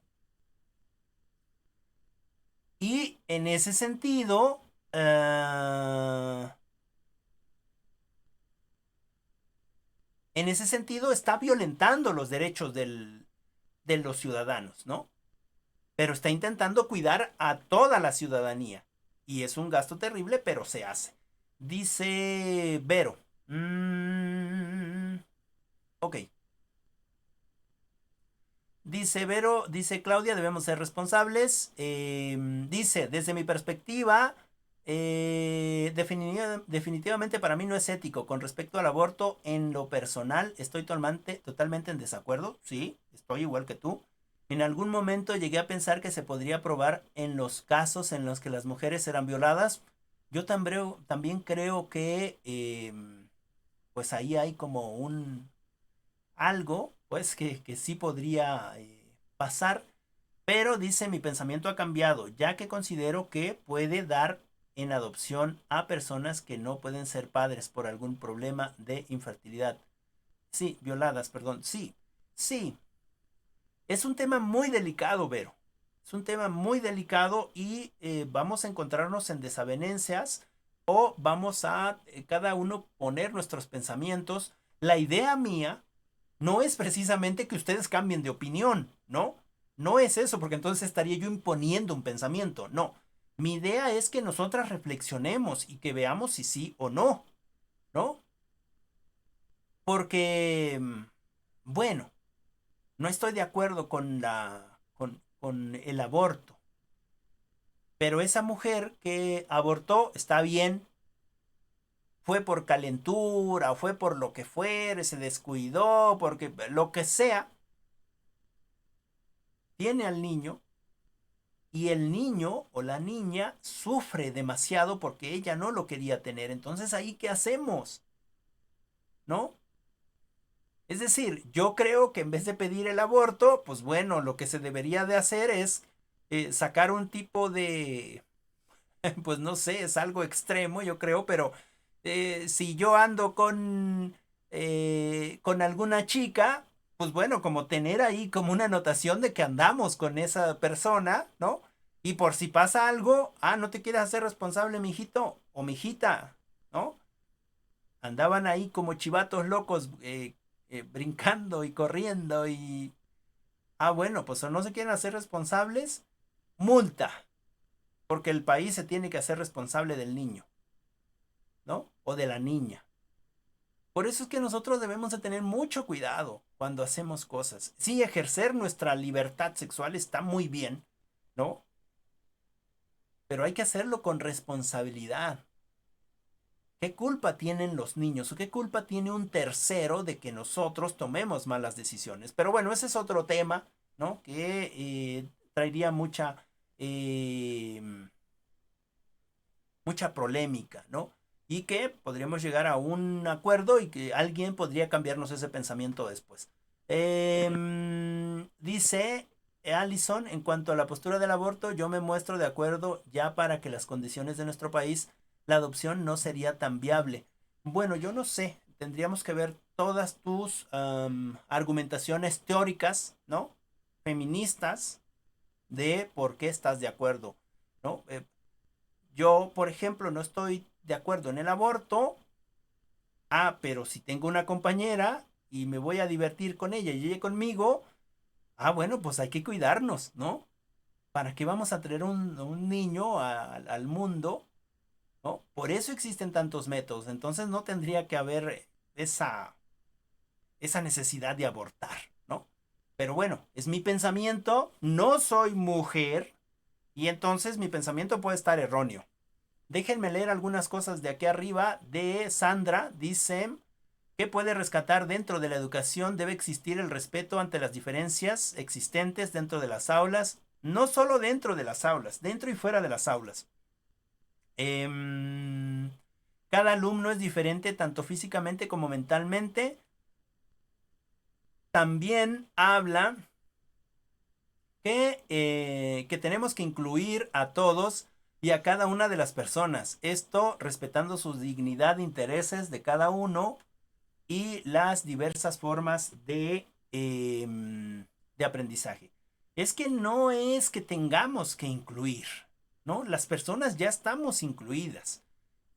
Y en ese sentido, está violentando los derechos de los ciudadanos, ¿no? Pero está intentando cuidar a toda la ciudadanía. Y es un gasto terrible, pero se hace. Dice Vero. Ok. Dice Vero, dice Claudia, debemos ser responsables. Dice, desde mi perspectiva, definitivamente para mí no es ético. Con respecto al aborto, en lo personal, estoy totalmente en desacuerdo. Sí, estoy igual que tú. En algún momento llegué a pensar que se podría probar en los casos en los que las mujeres eran violadas. Yo también creo que pues ahí hay como algo pues que sí podría pasar, pero dice mi pensamiento ha cambiado, ya que considero que puede dar en adopción a personas que no pueden ser padres por algún problema de infertilidad. Sí, violadas, perdón. Sí, sí. Es un tema muy delicado, Vero. Es un tema muy delicado y vamos a encontrarnos en desavenencias o vamos a cada uno poner nuestros pensamientos. La idea mía no es precisamente que ustedes cambien de opinión, ¿no? No es eso, porque entonces estaría yo imponiendo un pensamiento. No. Mi idea es que nosotras reflexionemos y que veamos si sí o no, ¿no? Porque, bueno, no estoy de acuerdo con el aborto. Pero esa mujer que abortó está bien. Fue por calentura, o fue por lo que fuere, se descuidó, porque lo que sea. Tiene al niño y el niño o la niña sufre demasiado porque ella no lo quería tener. Entonces, ¿ahí qué hacemos? ¿No? Es decir, yo creo que en vez de pedir el aborto, pues bueno, lo que se debería de hacer es sacar un tipo de, pues no sé, es algo extremo, yo creo, pero si yo ando con alguna chica, pues bueno, como tener ahí como una anotación de que andamos con esa persona, ¿no? Y por si pasa algo, no te quieres hacer responsable, mijito o mijita, ¿no? Andaban ahí como chivatos locos, brincando y corriendo y... bueno, pues o no se quieren hacer responsables, multa, porque el país se tiene que hacer responsable del niño, ¿no? O de la niña. Por eso es que nosotros debemos de tener mucho cuidado cuando hacemos cosas. Sí, ejercer nuestra libertad sexual está muy bien, ¿no? Pero hay que hacerlo con responsabilidad. ¿Qué culpa tienen los niños o qué culpa tiene un tercero de que nosotros tomemos malas decisiones? Pero bueno, ese es otro tema, ¿no? Que traería eh, mucha polémica, ¿no? Y que podríamos llegar a un acuerdo y que alguien podría cambiarnos ese pensamiento después. Dice Allison, en cuanto a la postura del aborto, yo me muestro de acuerdo ya para que las condiciones de nuestro país, la adopción no sería tan viable. Bueno, yo no sé, tendríamos que ver todas tus argumentaciones teóricas, ¿no? Feministas, de por qué estás de acuerdo, ¿no? Yo, por ejemplo, no estoy de acuerdo en el aborto. Pero si tengo una compañera y me voy a divertir con ella y ella conmigo, bueno, pues hay que cuidarnos, ¿no? ¿Para qué vamos a traer un niño al mundo? ¿No? Por eso existen tantos métodos. Entonces no tendría que haber esa necesidad de abortar, ¿no? Pero bueno, es mi pensamiento, no soy mujer y entonces mi pensamiento puede estar erróneo. Déjenme leer algunas cosas de aquí arriba de Sandra. Dice: ¿qué puede rescatar dentro de la educación? Debe existir el respeto ante las diferencias existentes dentro de las aulas, no solo dentro de las aulas, dentro y fuera de las aulas. Cada alumno es diferente tanto físicamente como mentalmente. También habla que tenemos que incluir a todos y a cada una de las personas. Esto respetando su dignidad, intereses de cada uno y las diversas formas de aprendizaje. Es que no es que tengamos que incluir, ¿no? Las personas ya estamos incluidas.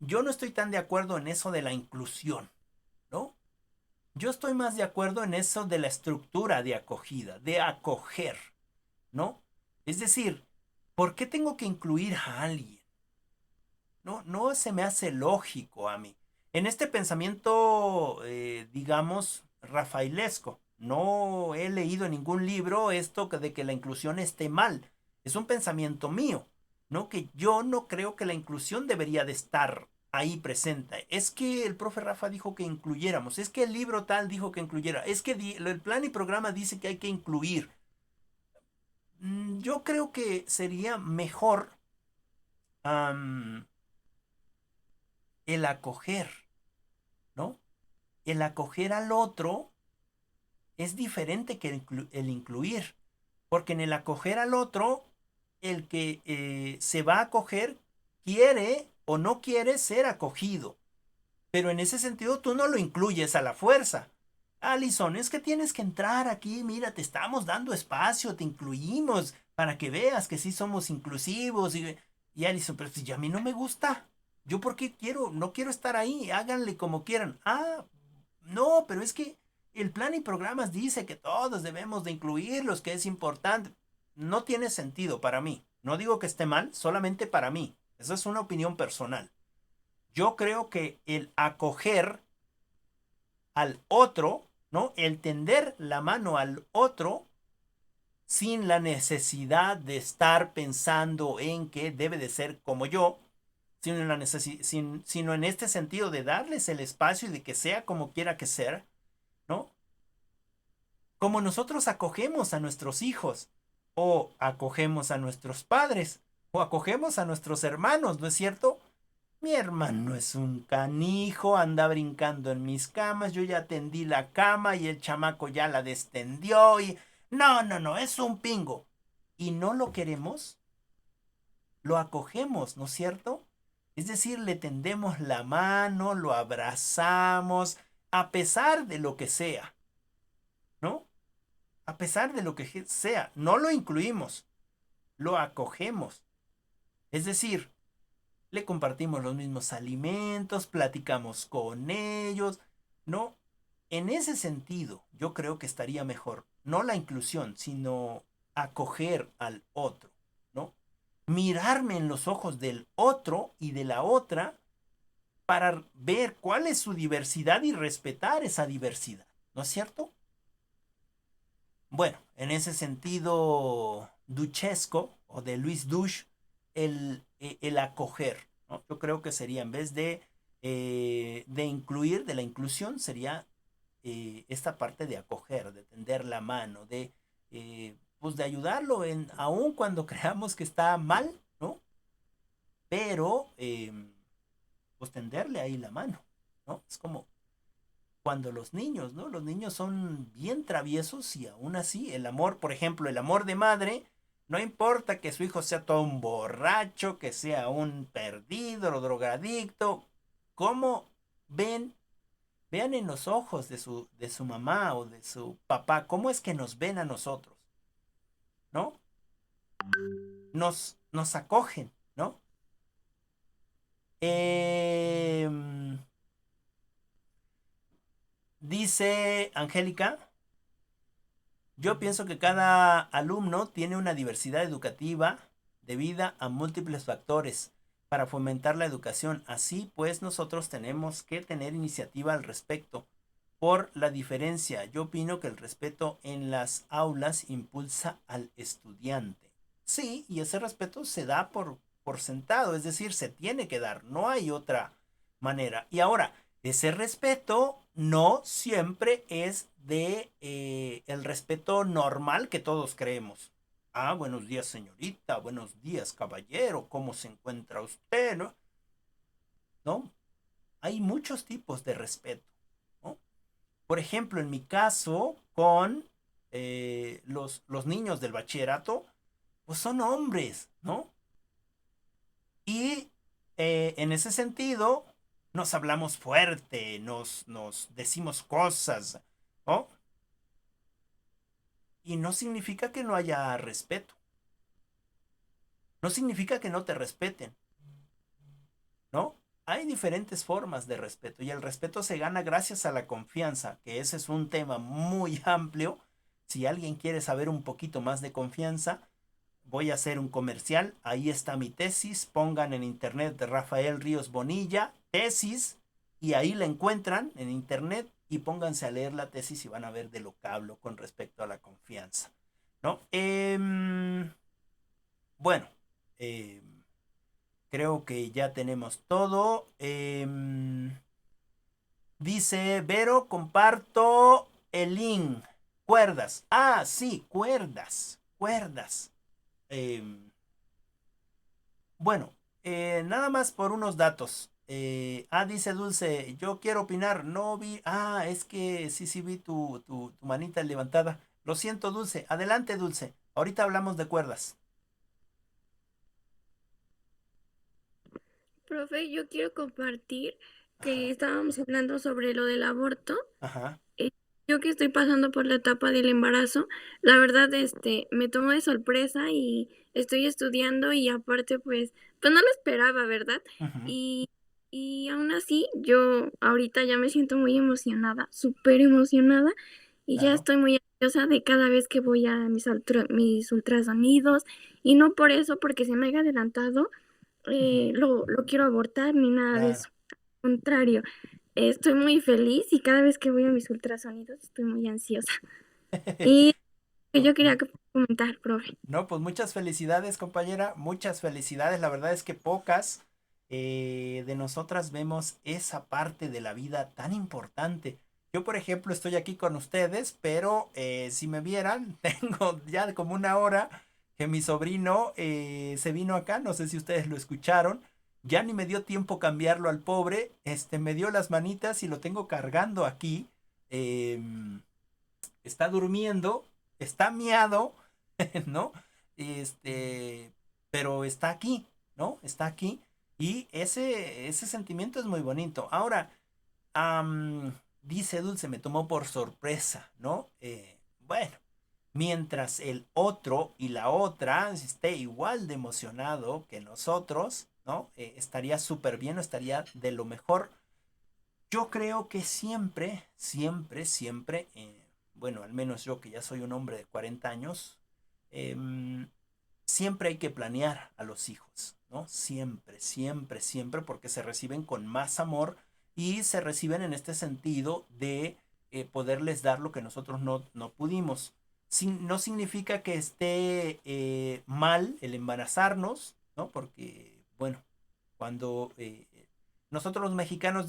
Yo no estoy tan de acuerdo en eso de la inclusión, ¿no? Yo estoy más de acuerdo en eso de la estructura de acogida, de acoger, ¿no? Es decir, ¿por qué tengo que incluir a alguien? No se me hace lógico a mí. En este pensamiento, digamos, rafaelesco, no he leído en ningún libro esto de que la inclusión esté mal. Es un pensamiento mío, ¿no? Que yo no creo que la inclusión debería de estar ahí presente. Es que el profe Rafa dijo que incluyéramos, es que el libro tal dijo que incluyera, es que el plan y programa dice que hay que incluir. Yo creo que sería mejor el acoger, ¿no? El acoger al otro es diferente que el incluir, porque en el acoger al otro, el que se va a acoger quiere o no quiere ser acogido, pero en ese sentido tú no lo incluyes a la fuerza. Allison, es que tienes que entrar aquí, mira, te estamos dando espacio, te incluimos para que veas que sí somos inclusivos. Y Allison, pero si a mí no me gusta, yo porque no quiero estar ahí, háganle como quieran. No, pero es que el plan y programas dice que todos debemos de incluirlos, que es importante. No tiene sentido para mí. No digo que esté mal, solamente para mí. Esa es una opinión personal. Yo creo que el acoger al otro, ¿no? El tender la mano al otro sin la necesidad de estar pensando en que debe de ser como yo, sino en este sentido de darles el espacio y de que sea como quiera que sea, ¿no? Como nosotros acogemos a nuestros hijos, o acogemos a nuestros padres, o acogemos a nuestros hermanos, ¿no es cierto? Mi hermano es un canijo, anda brincando en mis camas, yo ya tendí la cama y el chamaco ya la destendió y... No, es un pingo. ¿Y no lo queremos? Lo acogemos, ¿no es cierto? Es decir, le tendemos la mano, lo abrazamos, a pesar de lo que sea, ¿no? A pesar de lo que sea, no lo incluimos, lo acogemos. Es decir, le compartimos los mismos alimentos, platicamos con ellos, ¿no? En ese sentido, yo creo que estaría mejor, no la inclusión, sino acoger al otro, ¿no? Mirarme en los ojos del otro y de la otra para ver cuál es su diversidad y respetar esa diversidad, ¿no es cierto? Bueno, en ese sentido duchesco o de Luis Duch, el acoger, ¿no? Yo creo que sería en vez de incluir, de la inclusión, sería esta parte de acoger, de tender la mano, pues de ayudarlo aun cuando creamos que está mal, ¿no? Pero pues tenderle ahí la mano, ¿no? Es como cuando los niños, ¿no? Los niños son bien traviesos y aún así el amor, por ejemplo, el amor de madre, no importa que su hijo sea todo un borracho, que sea un perdido o drogadicto, ¿cómo ven? Vean en los ojos de su mamá o de su papá, cómo es que nos ven a nosotros, ¿no? Nos acogen, ¿no? Dice Angélica, yo pienso que cada alumno tiene una diversidad educativa debida a múltiples factores para fomentar la educación. Así pues, nosotros tenemos que tener iniciativa al respecto. Por la diferencia, yo opino que el respeto en las aulas impulsa al estudiante. Sí, y ese respeto se da por sentado, es decir, se tiene que dar, no hay otra manera. Y ahora, ese respeto no siempre es de el respeto normal que todos creemos. Ah, buenos días señorita, buenos días caballero, ¿cómo se encuentra usted? ¿No? ¿No? Hay muchos tipos de respeto, ¿no? Por ejemplo, en mi caso, con los niños del bachillerato, pues son hombres, ¿no? Y en ese sentido, nos hablamos fuerte, nos decimos cosas, ¿no? Y no significa que no haya respeto. No significa que no te respeten, ¿no? Hay diferentes formas de respeto y el respeto se gana gracias a la confianza, que ese es un tema muy amplio. Si alguien quiere saber un poquito más de confianza, voy a hacer un comercial. Ahí está mi tesis. Pongan en internet de Rafael Ríos Bonilla, tesis, y ahí la encuentran en internet y pónganse a leer la tesis y van a ver de lo que hablo con respecto a la confianza, ¿no? Bueno, creo que ya tenemos todo. Dice Vero, comparto el link. Cuerdas. Ah, sí, cuerdas. Cuerdas. Bueno, nada más por unos datos. Dice Dulce, yo quiero opinar. No vi. Ah, es que sí vi tu manita levantada. Lo siento, Dulce. Adelante, Dulce. Ahorita hablamos de cuerdas. Profe, yo quiero compartir que Ajá, estábamos hablando sobre lo del aborto. ajá, Eh, Yo que estoy pasando por la etapa del embarazo, la verdad, me tomó de sorpresa y estoy estudiando y aparte, pues no lo esperaba, ¿verdad? ujú, Y, y aún así, yo ahorita ya me siento muy emocionada, súper emocionada y ya claro. estoy muy ansiosa de cada vez que voy a mis ultrasonidos y no por eso, porque se me haya adelantado, Ujú, lo quiero abortar ni nada de claro. eso. Al contrario, estoy muy feliz y cada vez que voy a mis ultrasonidos estoy muy ansiosa. Y yo quería comentar, profe. No, pues muchas felicidades, compañera, muchas felicidades. La verdad es que pocas de nosotras vemos esa parte de la vida tan importante. Yo, por ejemplo, estoy aquí con ustedes, pero si me vieran, tengo ya como una hora que mi sobrino se vino acá, no sé si ustedes lo escucharon, ya ni me dio tiempo cambiarlo al pobre, me dio las manitas y lo tengo cargando aquí. em, Está durmiendo, está miado, ¿no? Este, pero está aquí, ¿no? Está aquí. Y ese sentimiento es muy bonito. Ahora, dice Dulce, me tomó por sorpresa, ¿no? Bueno, mientras el otro y la otra esté igual de emocionado que nosotros, ¿no? Estaría súper bien, estaría de lo mejor. Yo creo que siempre, bueno, al menos yo que ya soy un hombre de 40 años, em, siempre hay que planear a los hijos, ¿no? Siempre, porque se reciben con más amor y se reciben en este sentido de poderles dar lo que nosotros no pudimos. No significa que esté mal el embarazarnos, ¿no? Porque, bueno, cuando nosotros los mexicanos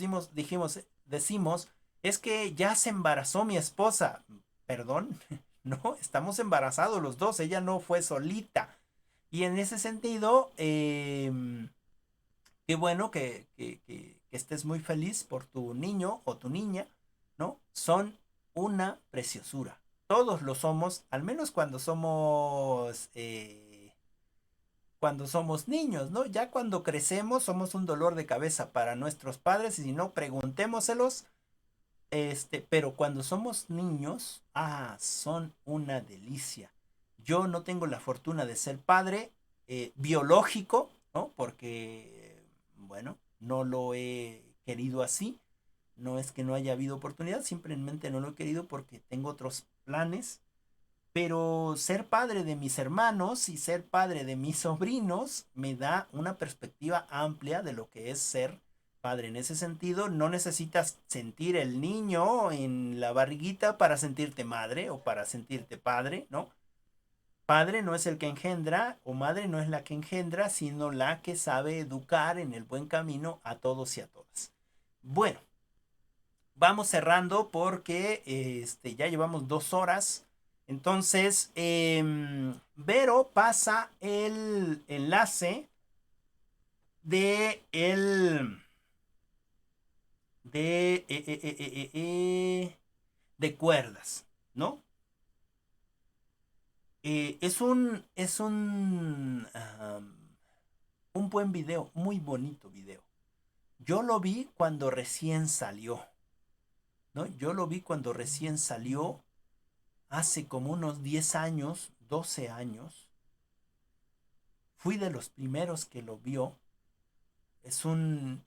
decimos, es que ya se embarazó mi esposa. Perdón, no, estamos embarazados los dos, ella no fue solita. Y en ese sentido, qué bueno que estés muy feliz por tu niño o tu niña. ¿no? Son una preciosura. Todos lo somos, al menos cuando somos niños, ¿no? Ya cuando crecemos somos un dolor de cabeza para nuestros padres y si no, preguntémoselos. Pero cuando somos niños, son una delicia. Yo no tengo la fortuna de ser padre biológico, ¿no? Porque, bueno, no lo he querido así. No es que no haya habido oportunidad, simplemente no lo he querido porque tengo otros planes. Pero ser padre de mis hermanos y ser padre de mis sobrinos me da una perspectiva amplia de lo que es ser padre. En ese sentido, no necesitas sentir el niño en la barriguita para sentirte madre o para sentirte padre, ¿no? Padre no es el que engendra o madre no es la que engendra, sino la que sabe educar en el buen camino a todos y a todas. Bueno, vamos cerrando porque ya llevamos 2 horas. Entonces, Vero pasa el enlace de de cuerdas, ¿no? Es un buen video, muy bonito video. Yo lo vi cuando recién salió, ¿no? Yo lo vi cuando recién salió hace como unos 10 años, 12 años. Fui de los primeros que lo vio. Es un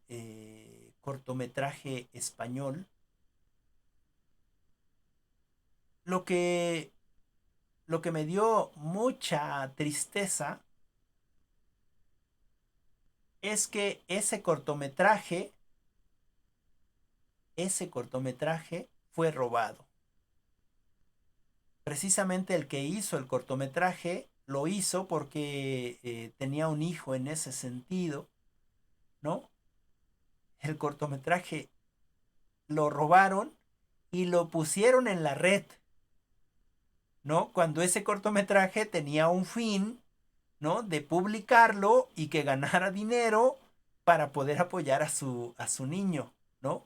cortometraje español. Lo que me dio mucha tristeza es que ese cortometraje fue robado. Precisamente el que hizo el cortometraje lo hizo porque tenía un hijo en ese sentido, ¿no? El cortometraje lo robaron y lo pusieron en la red, ¿no? Cuando ese cortometraje tenía un fin, ¿no? De publicarlo y que ganara dinero para poder apoyar a su niño, ¿no?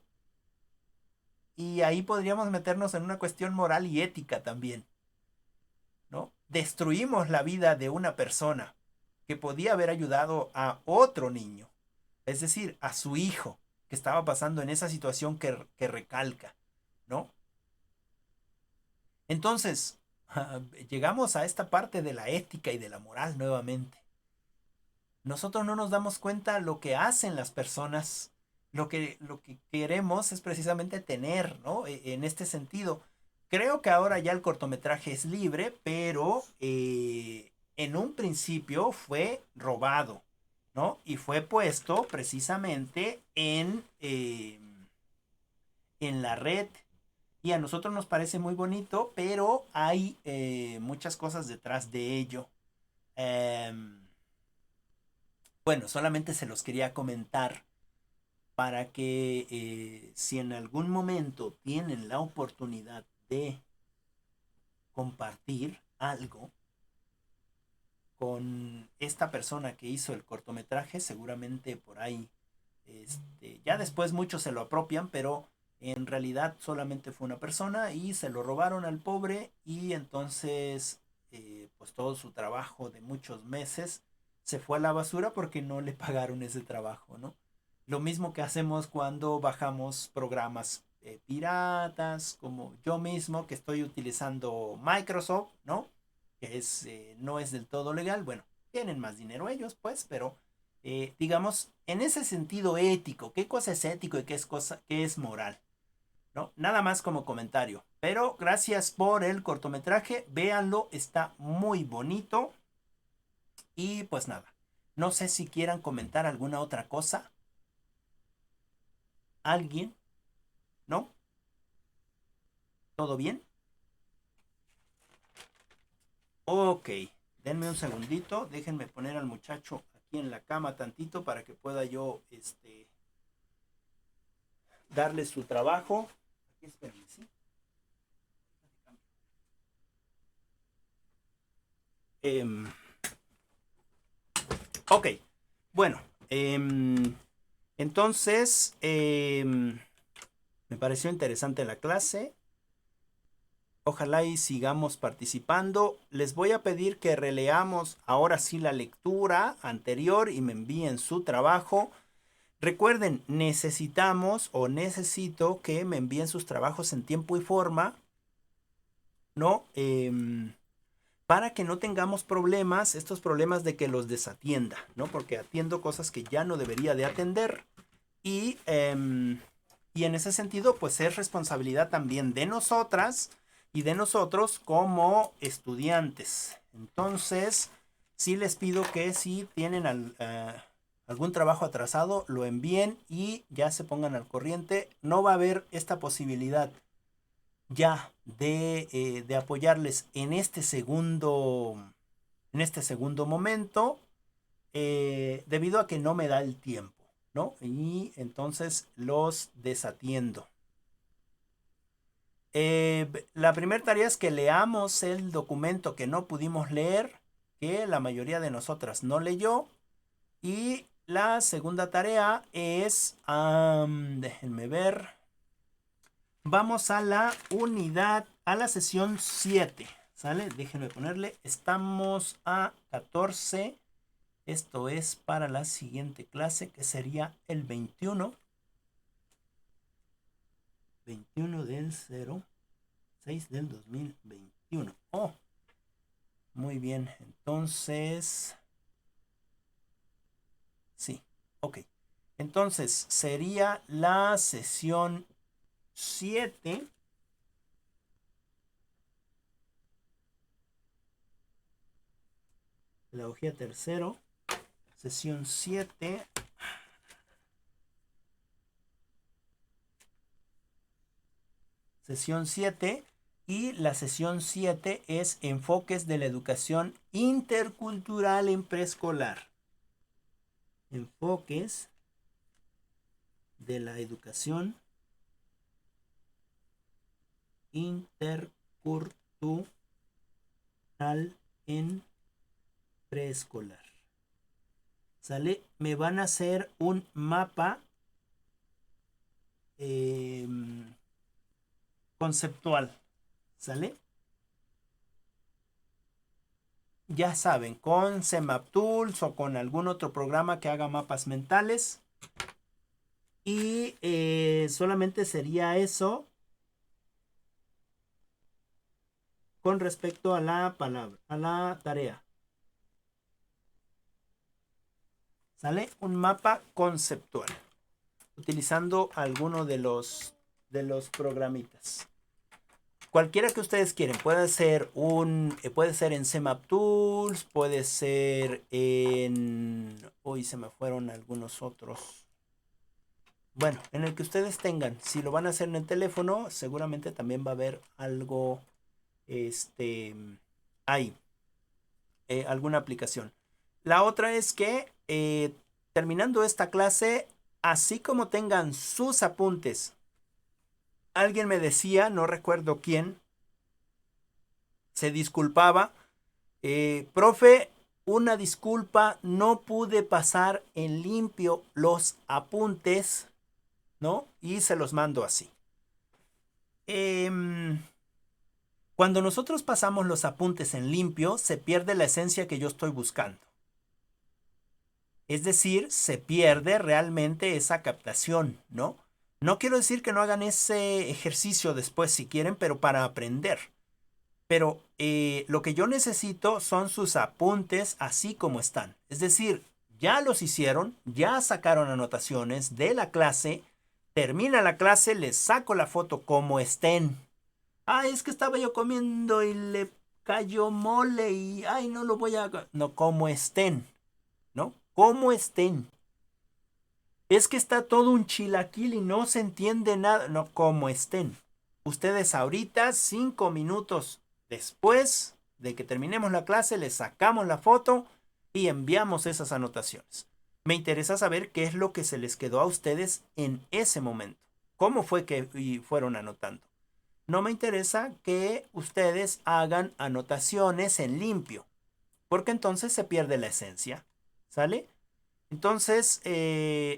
Y ahí podríamos meternos en una cuestión moral y ética también, ¿no? Destruimos la vida de una persona que podía haber ayudado a otro niño, es decir, a su hijo que estaba pasando en esa situación que recalca, ¿no? Entonces, llegamos a esta parte de la ética y de la moral nuevamente. Nosotros no nos damos cuenta lo que hacen las personas. Lo que queremos es precisamente tener, ¿no? En este sentido. Creo que ahora ya el cortometraje es libre, pero en un principio fue robado, ¿no? Y fue puesto precisamente en la red. Y a nosotros nos parece muy bonito, pero hay muchas cosas detrás de ello. Bueno, solamente se los quería comentar para que si en algún momento tienen la oportunidad de compartir algo con esta persona que hizo el cortometraje, seguramente por ahí, ya después muchos se lo apropian, pero en realidad solamente fue una persona y se lo robaron al pobre y entonces pues todo su trabajo de muchos meses se fue a la basura porque no le pagaron ese trabajo, ¿no? Lo mismo que hacemos cuando bajamos programas piratas, como yo mismo que estoy utilizando Microsoft, ¿no? Que no es del todo legal. Bueno, tienen más dinero ellos, pues, pero digamos, en ese sentido ético, ¿qué cosa es ético y qué es moral? ¿No? Nada más como comentario. Pero gracias por el cortometraje, véanlo, está muy bonito. Y pues nada, no sé si quieran comentar alguna otra cosa. ¿Alguien? ¿No? ¿Todo bien? Ok, denme un segundito, déjenme poner al muchacho aquí en la cama tantito para que pueda yo darle su trabajo. Aquí espérenme, ¿sí? Ok, bueno, entonces Me pareció interesante la clase. Ojalá y sigamos participando. Les voy a pedir que releamos ahora sí la lectura anterior y me envíen su trabajo. Recuerden, necesitamos o necesito que me envíen sus trabajos en tiempo y forma, ¿no? Para que no tengamos problemas, estos problemas de que los desatienda, ¿no? Porque atiendo cosas que ya no debería de atender. Y en ese sentido, pues es responsabilidad también de nosotras y de nosotros como estudiantes. Entonces, sí les pido que si tienen algún trabajo atrasado, lo envíen y ya se pongan al corriente. No va a haber esta posibilidad ya de apoyarles en este segundo momento, debido a que no me da el tiempo, ¿no? Y entonces los desatiendo. La primera tarea es que leamos el documento que no pudimos leer, que la mayoría de nosotras no leyó. Y la segunda tarea es, déjenme ver, vamos a la sesión 7, ¿sale? Déjenme ponerle, estamos a 14, esto es para la siguiente clase que sería el 21 del 06 del 2021. Oh, muy bien, entonces, sí, ok. Entonces sería la sesión 7. Pedagogía tercero, sesión 7. Sesión 7 y la sesión 7 es enfoques de la educación intercultural en preescolar. Enfoques de la educación intercultural en preescolar. ¿Sale? Me van a hacer un mapa conceptual. ¿Sale? Ya saben, con CMAP-Tools o con algún otro programa que haga mapas mentales. Y solamente sería eso con respecto a la palabra, a la tarea. ¿Sale? Un mapa conceptual, utilizando alguno de los programitas. Cualquiera que ustedes quieren, puede ser en CMAP-Tools, puede ser en, hoy se me fueron algunos otros. Bueno, en el que ustedes tengan. Si lo van a hacer en el teléfono, seguramente también va a haber algo, ahí, alguna aplicación. La otra es que terminando esta clase, así como tengan sus apuntes, alguien me decía, no recuerdo quién, se disculpaba, profe, una disculpa, no pude pasar en limpio los apuntes, ¿no? Y se los mando así. Cuando nosotros pasamos los apuntes en limpio, se pierde la esencia que yo estoy buscando. Es decir, se pierde realmente esa captación, ¿no? No quiero decir que no hagan ese ejercicio después si quieren, pero para aprender. Pero lo que yo necesito son sus apuntes así como están. Es decir, ya los hicieron, ya sacaron anotaciones de la clase, termina la clase, les saco la foto como estén. Ah, es que estaba yo comiendo y le cayó mole y, ay, no lo voy a... No, como estén, ¿no? Como estén. Es que está todo un chilaquil y no se entiende nada. No, como estén. Ustedes ahorita, 5 minutos después de que terminemos la clase, les sacamos la foto y enviamos esas anotaciones. Me interesa saber qué es lo que se les quedó a ustedes en ese momento. ¿Cómo fue que fueron anotando? No me interesa que ustedes hagan anotaciones en limpio, porque entonces se pierde la esencia. ¿Sale? Entonces,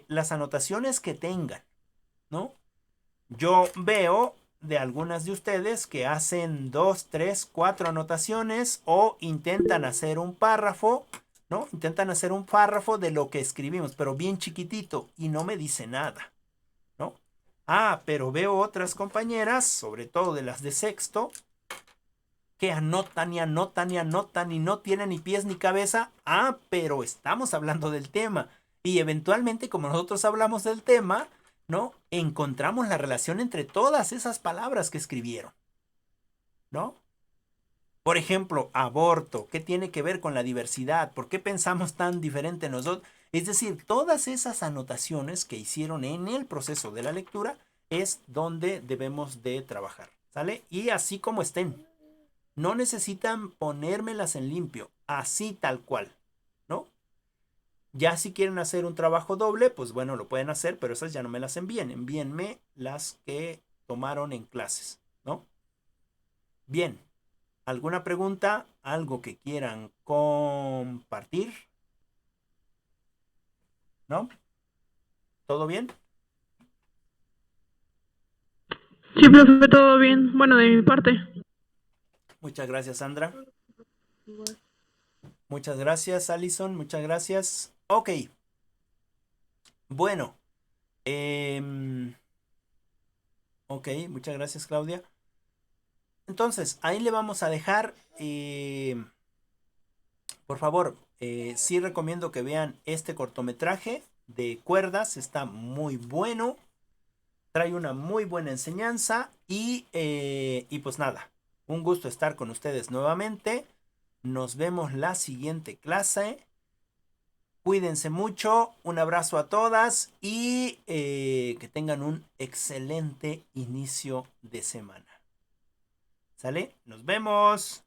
las anotaciones que tengan, ¿no? Yo veo de algunas de ustedes que hacen 2, 3, 4 anotaciones o intentan hacer un párrafo, ¿no? Intentan hacer un párrafo de lo que escribimos, pero bien chiquitito y no me dice nada, ¿no? Ah, pero veo otras compañeras, sobre todo de las de sexto, que anotan y anotan y anotan y no tienen ni pies ni cabeza. Ah, pero estamos hablando del tema. Y eventualmente, como nosotros hablamos del tema, ¿no? Encontramos la relación entre todas esas palabras que escribieron, ¿no? Por ejemplo, aborto, ¿qué tiene que ver con la diversidad? ¿Por qué pensamos tan diferente nosotros? Es decir, todas esas anotaciones que hicieron en el proceso de la lectura es donde debemos de trabajar, ¿sale? Y así como estén. No necesitan ponérmelas en limpio, así tal cual, ¿no? Ya si quieren hacer un trabajo doble, pues bueno, lo pueden hacer, pero esas ya no me las envíen. Envíenme las que tomaron en clases, ¿no? Bien, ¿alguna pregunta? ¿Algo que quieran compartir? ¿No? ¿Todo bien? Sí, profe, todo bien. Bueno, de mi parte. Muchas gracias, Sandra. Igual. Muchas gracias, Alison. Muchas gracias. Ok. Bueno. Ok, muchas gracias, Claudia. Entonces, ahí le vamos a dejar, por favor, sí recomiendo que vean este cortometraje de cuerdas, está muy bueno, trae una muy buena enseñanza y pues nada, un gusto estar con ustedes nuevamente, nos vemos la siguiente clase, cuídense mucho, un abrazo a todas y que tengan un excelente inicio de semana. ¿Sale? Nos vemos.